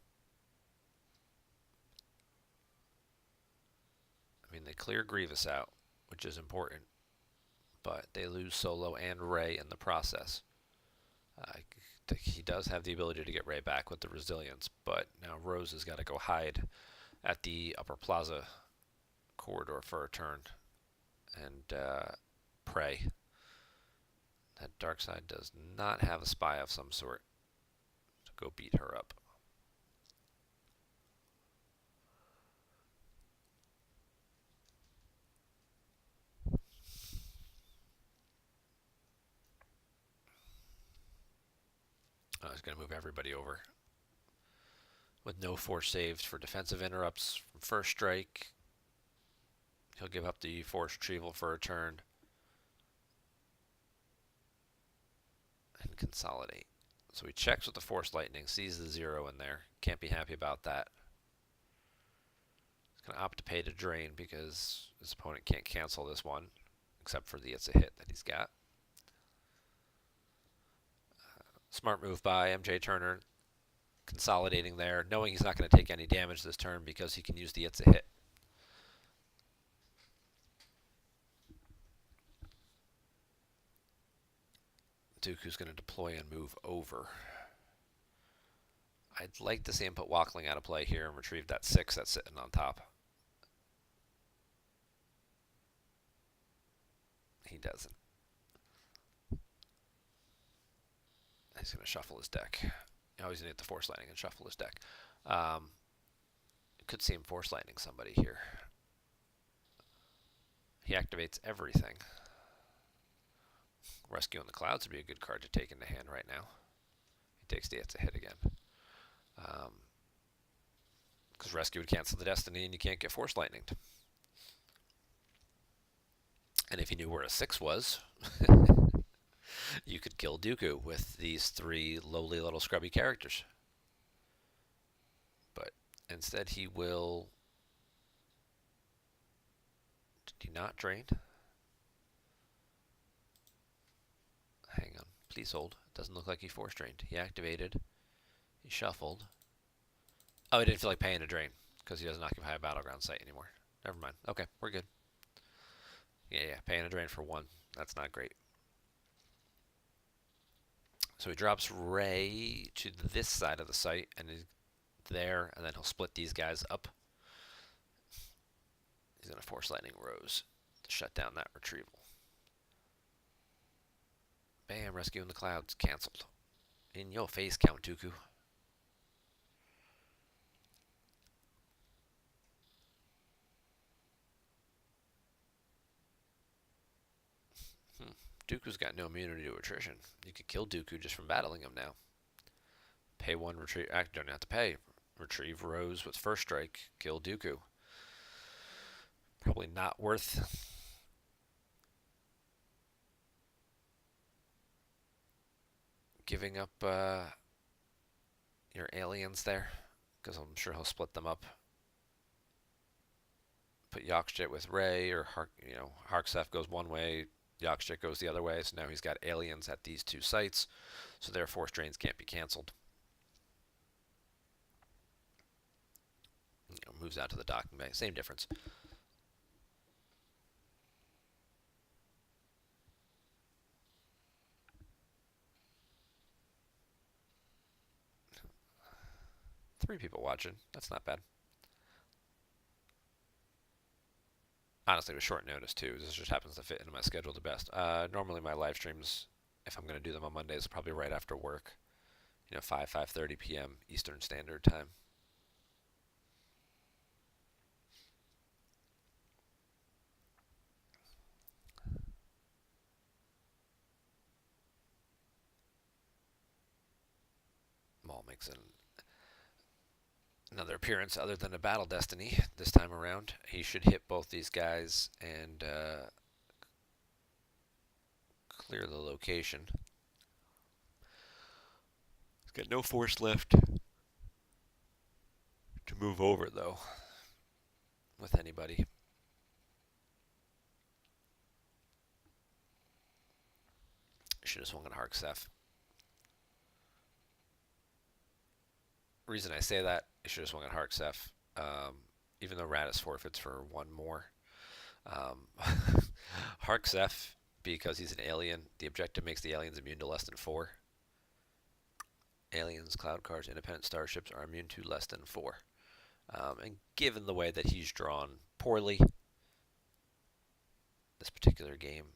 I mean, they clear Grievous out, which is important, but they lose Solo and Rey in the process. He does have the ability to get Rey back with the resilience, but now Rose has got to go hide at the Upper Plaza corridor for a turn and pray. That Darkseid does not have a spy of some sort to go beat her up. He's going to move everybody over. With no force saved for defensive interrupts from first strike, he'll give up the force retrieval for a turn and consolidate. So he checks with the force lightning, sees the 0 in there. Can't be happy about that. He's going to opt to pay to drain because his opponent can't cancel this one, except for the it's a hit that he's got. Smart move by Mjturner, consolidating there, knowing he's not going to take any damage this turn because he can use the it's a hit. Dooku's going to deploy and move over. I'd like to see him put Walkling out of play here and retrieve that 6 that's sitting on top. He doesn't. He's going to shuffle his deck. Oh, he's going to get the Force Lightning and shuffle his deck. Could see him Force Lightning somebody here. He activates everything. Rescue in the Clouds would be a good card to take into hand right now. He takes the it's a hit again. Because Rescue would cancel the Destiny and you can't get Force Lightninged. And if you knew where a 6 was, you could kill Dooku with these 3 lowly little scrubby characters. But instead he will... Did he not drain? Hang on. Please hold. It doesn't look like he force drained. He activated. He shuffled. Oh, he didn't feel like paying a drain because he doesn't occupy a battleground site anymore. Never mind. Okay, we're good. Yeah, paying a drain for 1. That's not great. So he drops Rey to this side of the site and he's there, and then he'll split these guys up. He's going to Force Lightning Rose to shut down that retrieval. Bam, Rescue in the Clouds canceled. In your face, Count Dooku. Dooku's got no immunity to attrition. You could kill Dooku just from battling him now. Pay 1, retrieve... Actually, don't have to pay. Retrieve Rose with first strike. Kill Dooku. Probably not worth... giving up your aliens there. Because I'm sure he'll split them up. Put Yakshit with Rey, or Harksef goes one way, Yakshit goes the other way, so now he's got aliens at these 2 sites, so their force drains can't be cancelled. Moves out to the docking bay, same difference. Three people watching, that's not bad. Honestly, with short notice too. This just happens to fit into my schedule the best. Normally my live streams, if I'm going to do them on Mondays, probably right after work. 5:30 p.m. Eastern Standard Time. makes another appearance other than a Battle Destiny this time around. He should hit both these guys and clear the location. He's got no force left to move over, though, with anybody. Should have swung at Harksef. Reason I say that, I should have swung at Harksef. Even though Radis forfeits for one more. Harksef, because he's an alien, the objective makes the aliens immune to less than 4. Aliens, cloud cars, independent starships are immune to less than 4. And given the way that he's drawn poorly this particular game,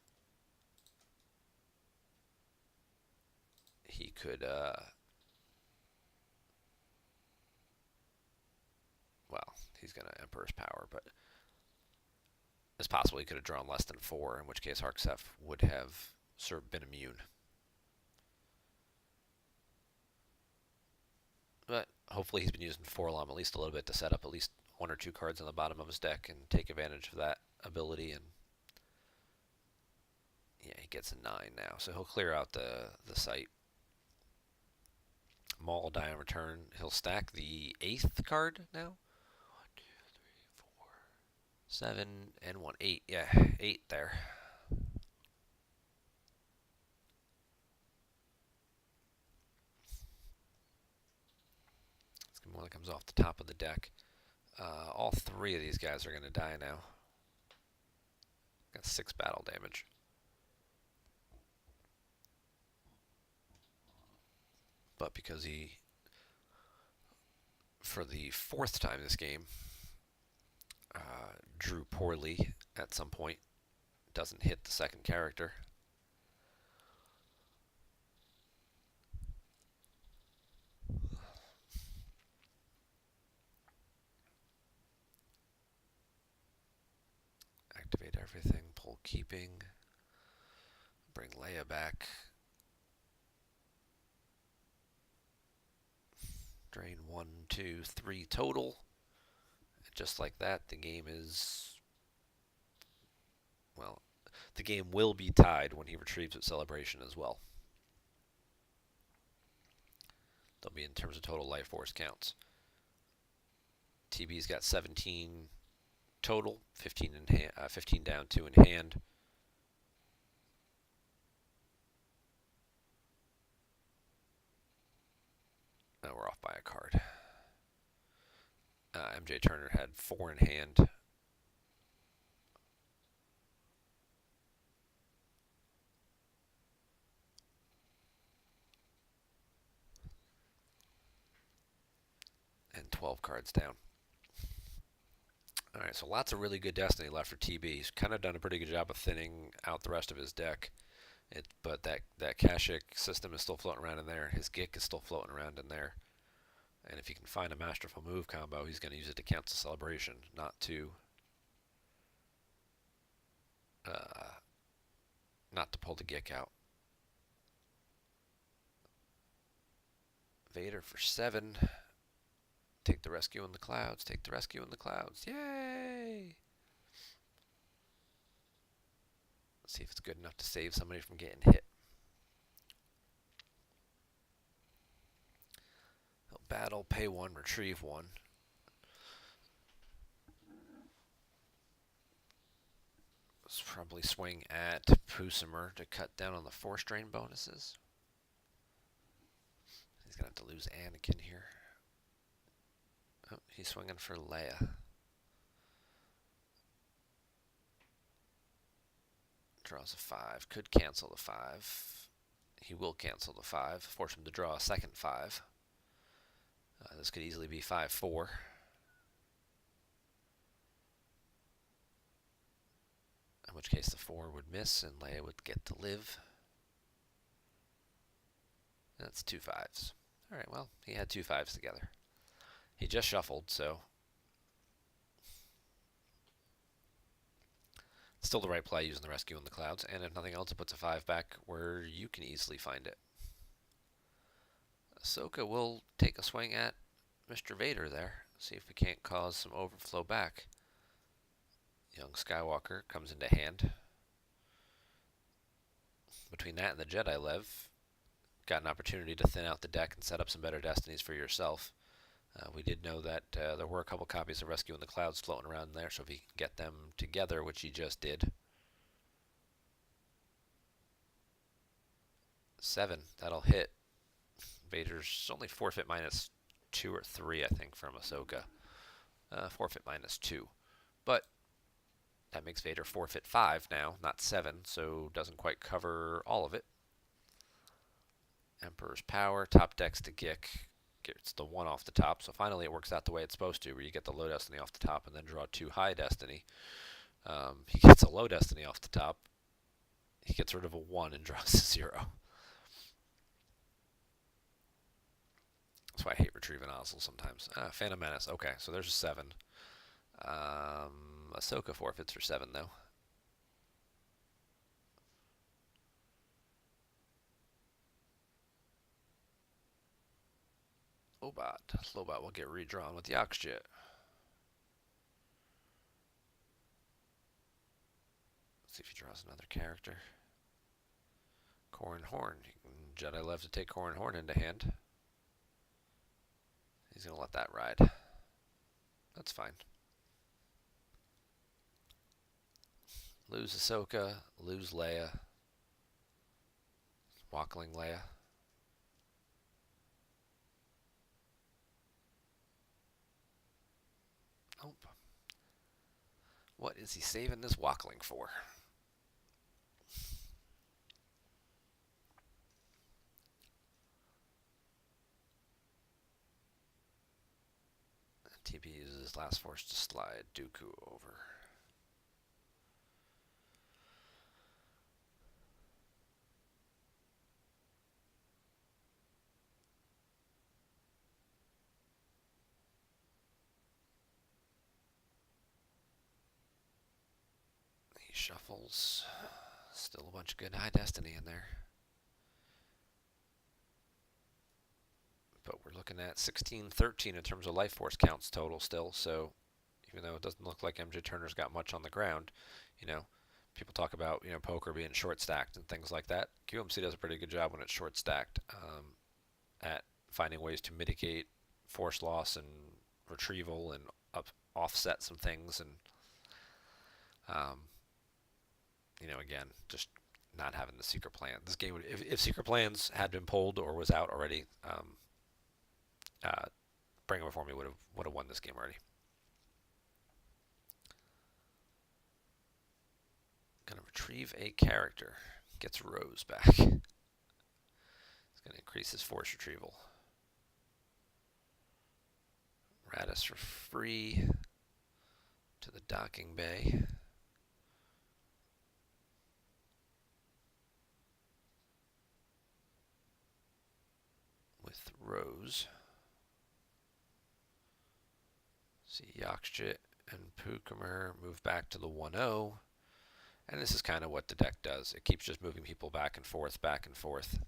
he could, well, he's going to Emperor's Power, but it's possible he could have drawn less than 4, in which case Harksef would have sort of been immune. But hopefully he's been using Forlom at least a little bit to set up at least 1 or 2 cards on the bottom of his deck and take advantage of that ability. And yeah, he gets a 9 now, so he'll clear out the site. Maul will die on return. He'll stack the 8th card now. 1, 2, 3, 4, 7, and 1. 8. Yeah, 8 there. One that comes off the top of the deck. All 3 of these guys are going to die now. Got 6 battle damage. But because he, for the 4th time this game, drew poorly at some point, doesn't hit the 2nd character. Activate everything, pull keeping, bring Leia back, drain 1, 2, 3 total. And just like that, the game is, well, the game will be tied when he retrieves its celebration as well. They'll be in terms of total life force counts. TB's got 17 total, 15 in hand, 15 down, 2 in hand. Oh, we're off by a card. Mjturner had 4 in hand. And 12 cards down. Alright, so lots of really good Destiny left for TB. He's kind of done a pretty good job of thinning out the rest of his deck. But that Kashyyyk system is still floating around in there. His Gick is still floating around in there. And if he can find a Masterful Move combo, he's going to use it to cancel Celebration, not to pull the Gick out. Vader for 7. Take the rescue in the clouds. Take the rescue in the clouds. Yay! Let's see if it's good enough to save somebody from getting hit. He'll battle, pay 1, retrieve 1. Let's probably swing at Pusimer to cut down on the force drain bonuses. He's going to have to lose Anakin here. Oh, he's swinging for Leia. Draws a 5. Could cancel the 5. He will cancel the 5. Force him to draw a second 5. This could easily be 5-4. In which case the 4 would miss and Leia would get to live. That's 2 5s. Alright, well, he had 2 5s together. He just shuffled, so still the right play using the rescue in the clouds, and if nothing else, it puts a 5 back where you can easily find it. Ahsoka will take a swing at Mr. Vader there. See if we can't cause some overflow back. Young Skywalker comes into hand. Between that and the Jedi Lev, got an opportunity to thin out the deck and set up some better destinies for yourself. We did know that there were a couple copies of Rescue in the Clouds floating around there, so if he can get them together, which he just did. 7, that'll hit. Vader's only forfeit minus 2 or 3, I think, from Ahsoka. Forfeit minus 2. But that makes Vader forfeit 5 now, not 7, so doesn't quite cover all of it. Emperor's Power, top decks to Gick. Gets the 1 off the top, so finally it works out the way it's supposed to, where you get the low destiny off the top and then draw 2 high destiny. He gets a low destiny off the top. He gets rid of a 1 and draws a 0. That's why I hate retrieving Ozzel sometimes. Phantom Menace. Okay, so there's a 7. Ahsoka forfeits for 7, though. Lobot will get redrawn with the Oxjet. Let's see if he draws another character. Corran Horn. Jedi Lev to take Corran Horn into hand. He's going to let that ride. That's fine. Lose Ahsoka, lose Leia. Wackling Leia. Nope. What is he saving this Wackling for? TP uses his last force to slide Dooku over. He shuffles. Still a bunch of good high destiny in there. But we're looking at 16-13 in terms of life force counts total still, so even though it doesn't look like Mjturner's got much on the ground, people talk about, poker being short stacked and things like that. QMC does a pretty good job when it's short stacked at finding ways to mitigate force loss and retrieval and offset some things, and again, just not having the secret plan. This game would, if secret plans had been pulled or was out already, Bring It Before Me would have won this game already. Gonna retrieve a character. Gets Rose back. It's gonna increase his force retrieval. Radis for free to the docking bay. With Rose. See Yakshit and Pukumer move back to the 1-0. And this is kind of what the deck does. It keeps just moving people back and forth, back and forth.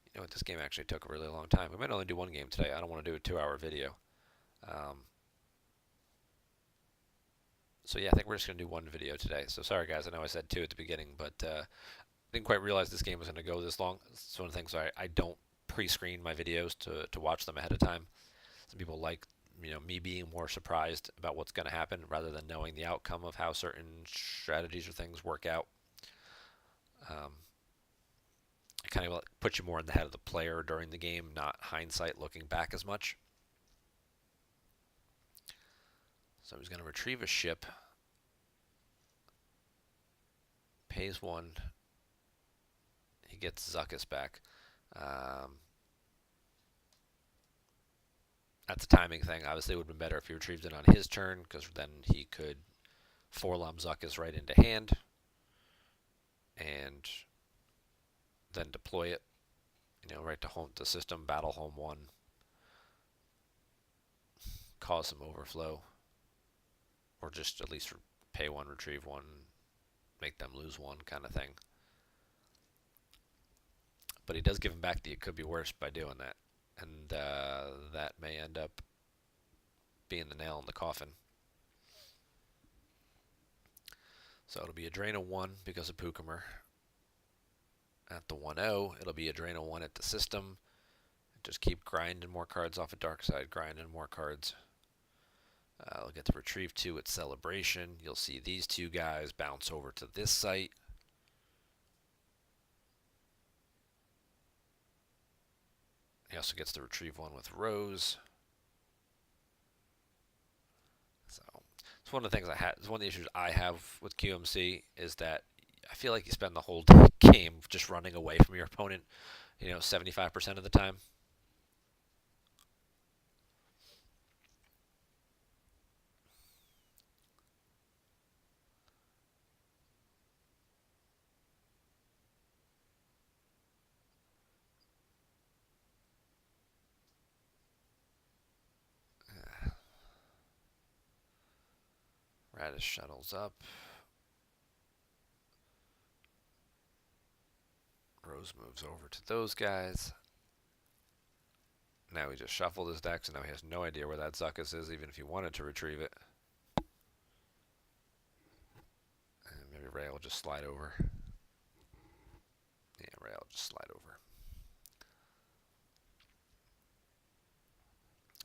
You know what, this game actually took a really long time. We might only do one game today. I don't want to do a 2-hour video. So yeah, I think we're just going to do one video today. So sorry guys, I know I said 2 at the beginning, but didn't quite realize this game was going to go this long. It's one of the things I don't pre-screen my videos to watch them ahead of time. Some people like me being more surprised about what's going to happen rather than knowing the outcome of how certain strategies or things work out. It kind of puts you more in the head of the player during the game, not hindsight looking back as much. So he's going to retrieve a ship. Pays 1. He gets Zuckuss back. That's a timing thing. Obviously, it would have been better if he retrieved it on his turn, because then he could 4-lump Zuckuss right into hand and then deploy it, right to home the system, battle home 1, cause some overflow, or just at least pay 1, retrieve 1, make them lose 1 kind of thing. but he does give him back the it could be worse by doing that, and that may end up being the nail in the coffin. So it'll be a drain of 1 because of Pukumer. At the 1-0, it'll be a drain of 1 at the system. Just keep grinding more cards off of Darkside, grinding more cards. I'll get to retrieve 2 at Celebration. You'll see these 2 guys bounce over to this site. He also gets to retrieve 1 with Rose. So it's one of the things it's one of the issues I have with QMC is that I feel like you spend the whole game just running away from your opponent, 75% of the time. Radish shuttles up. Rose moves over to those guys. Now he just shuffled his deck, so now he has no idea where that Zuckuss is, even if he wanted to retrieve it. And maybe Ray will just slide over. Yeah, Ray will just slide over.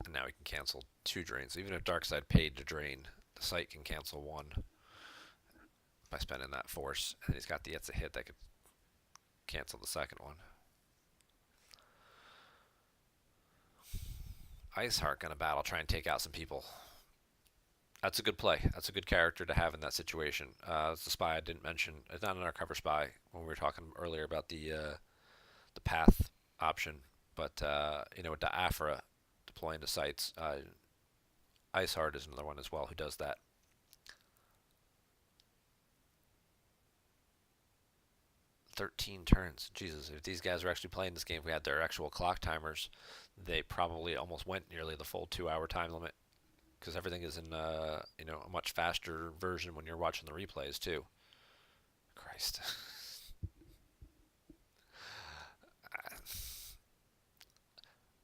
And now he can cancel 2 drains. Even if Darkside paid to drain, the site can cancel 1 by spending that force. And he's got the It's a Hit that could cancel the second one. Iceheart gonna battle, try and take out some people. That's a good play. That's a good character to have in that situation. It's the spy I didn't mention. It's not an undercover spy when we were talking earlier about the path option. But with the Afra deploying to sites, Iceheart is another one as well who does that. 13 turns. Jesus, if these guys were actually playing this game, if we had their actual clock timers, they probably almost went nearly the full 2-hour time limit. Because everything is in a much faster version when you're watching the replays too. Christ.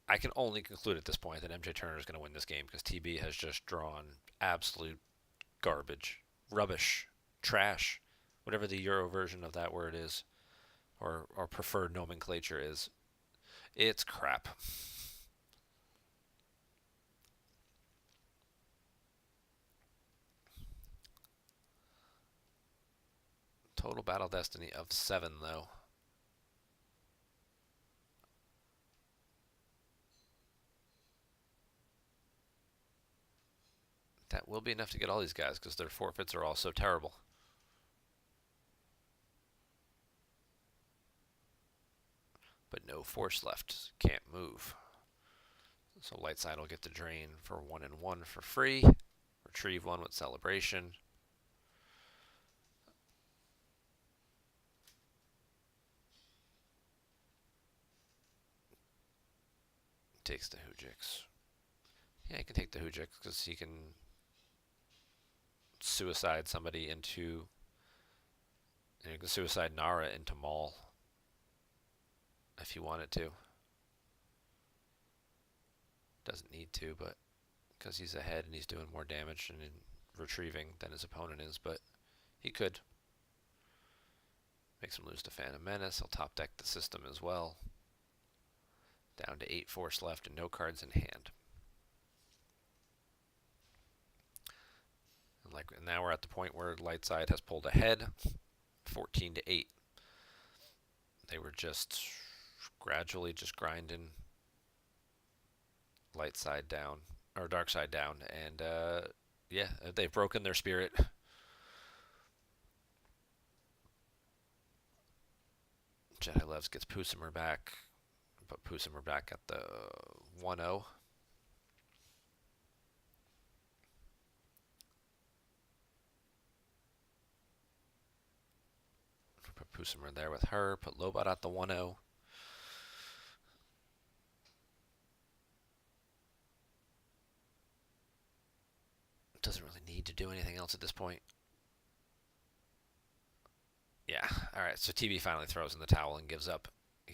I can only conclude at this point that Mjturner is going to win this game because TB has just drawn absolute garbage, rubbish, trash, whatever the Euro version of that word is, or preferred nomenclature is. It's crap. Total battle destiny of 7, though. That will be enough to get all these guys because their forfeits are all so terrible. But no force left. Can't move. So Lightside will get the drain for 1 and 1 for free. Retrieve 1 with Celebration. Takes the Hujix. Yeah, he can take the Hujix because he can suicide somebody into. And you can suicide Nara into Maul if you wanted to. Doesn't need to, but because he's ahead and he's doing more damage and retrieving than his opponent is, but he could. Makes him lose to Phantom Menace. He'll top deck the system as well. Down to 8 force left and no cards in hand. And now we're at the point where Lightside has pulled ahead, 14 to 8. They were just gradually just grinding Lightside down or Darkside down, and yeah, they've broken their spirit. Jedi Levs gets Pusimer back, but Pusimer back at the 1-0. Put Pusimer there with her, put Lobot at the 1-0. Doesn't really need to do anything else at this point. Yeah, alright, so TB finally throws in the towel and gives up.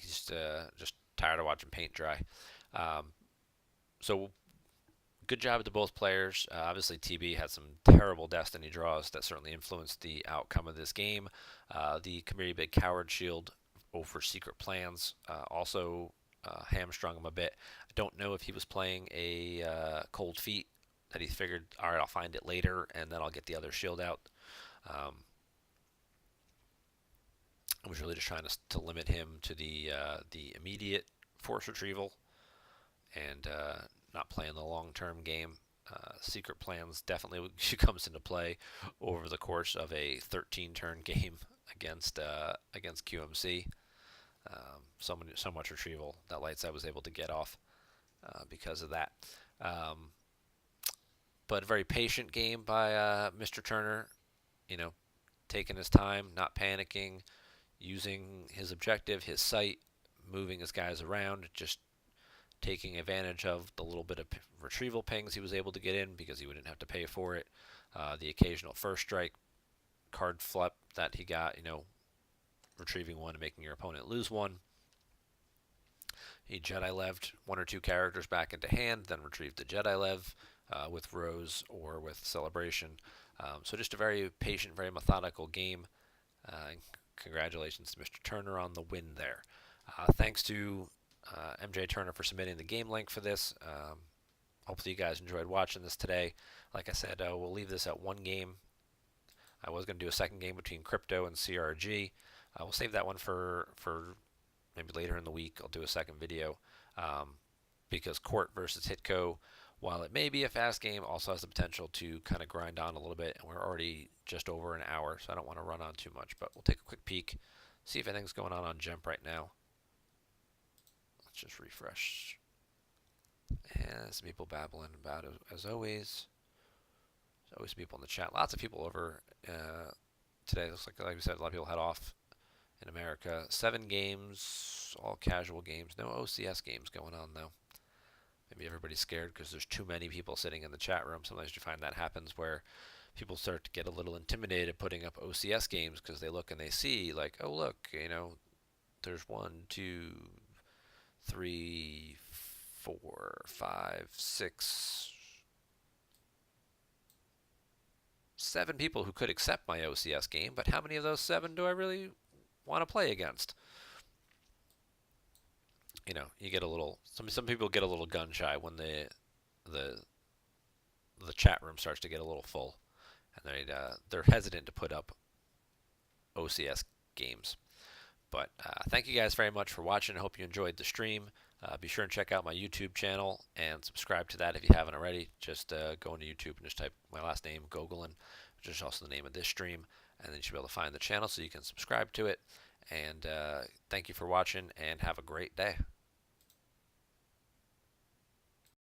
he's just tired of watching paint dry. Um, so good job to both players. Obviously, TB had some terrible destiny draws that certainly influenced the outcome of this game. The Community Big Coward Shield over Secret Plans also hamstrung him a bit. I don't know if he was playing a Cold Feet that he figured, all right, I'll find it later and then I'll get the other shield out. Um, I was really just trying to limit him to the immediate force retrieval and not playing the long-term game. Secret Plans definitely comes into play over the course of a 13-turn game against QMC. So much retrieval that Lights I was able to get off because of that. Um, but a very patient game by Mjturner. You know, taking his time, not panicking, using his objective, his sight, moving his guys around, just taking advantage of the little bit of retrieval pings he was able to get in because he wouldn't have to pay for it. The occasional first strike card flip that he got, retrieving one and making your opponent lose one. He Jedi leved one or two characters back into hand, then retrieved the Jedi lev with Rose or with Celebration. So just a very patient, very methodical game. And congratulations to Mjturner on the win there. Thanks to Mjturner for submitting the game link for this. Hopefully you guys enjoyed watching this today. Like I said, we'll leave this at one game. I was going to do a second game between Crypto and CRG. We'll save that one for maybe later in the week. I'll do a second video because Court versus Hitco, while it may be a fast game, also has the potential to kind of grind on a little bit. And we're already just over an hour, so I don't want to run on too much. But we'll take a quick peek, see if anything's going on GEMP right now. Let's just refresh. And some people babbling about it as always. There's always people in the chat. Lots of people over today. Looks like we said, a lot of people had off in America. 7 games, all casual games. No OCS games going on though. Maybe everybody's scared because there's too many people sitting in the chat room. Sometimes you find that happens where people start to get a little intimidated putting up OCS games because they look and they see like, oh look, there's 1, 2, 3, 4, 5, 6, 7 people who could accept my OCS game, but how many of those 7 do I really want to play against? You get a little. Some people get a little gun shy when the chat room starts to get a little full, and they're hesitant to put up OCS games. But thank you guys very much for watching. I hope you enjoyed the stream. Be sure and check out my YouTube channel and subscribe to that if you haven't already. Just go into YouTube and just type my last name, Gogolin, which is also the name of this stream, and then you should be able to find the channel so you can subscribe to it. And thank you for watching, and have a great day.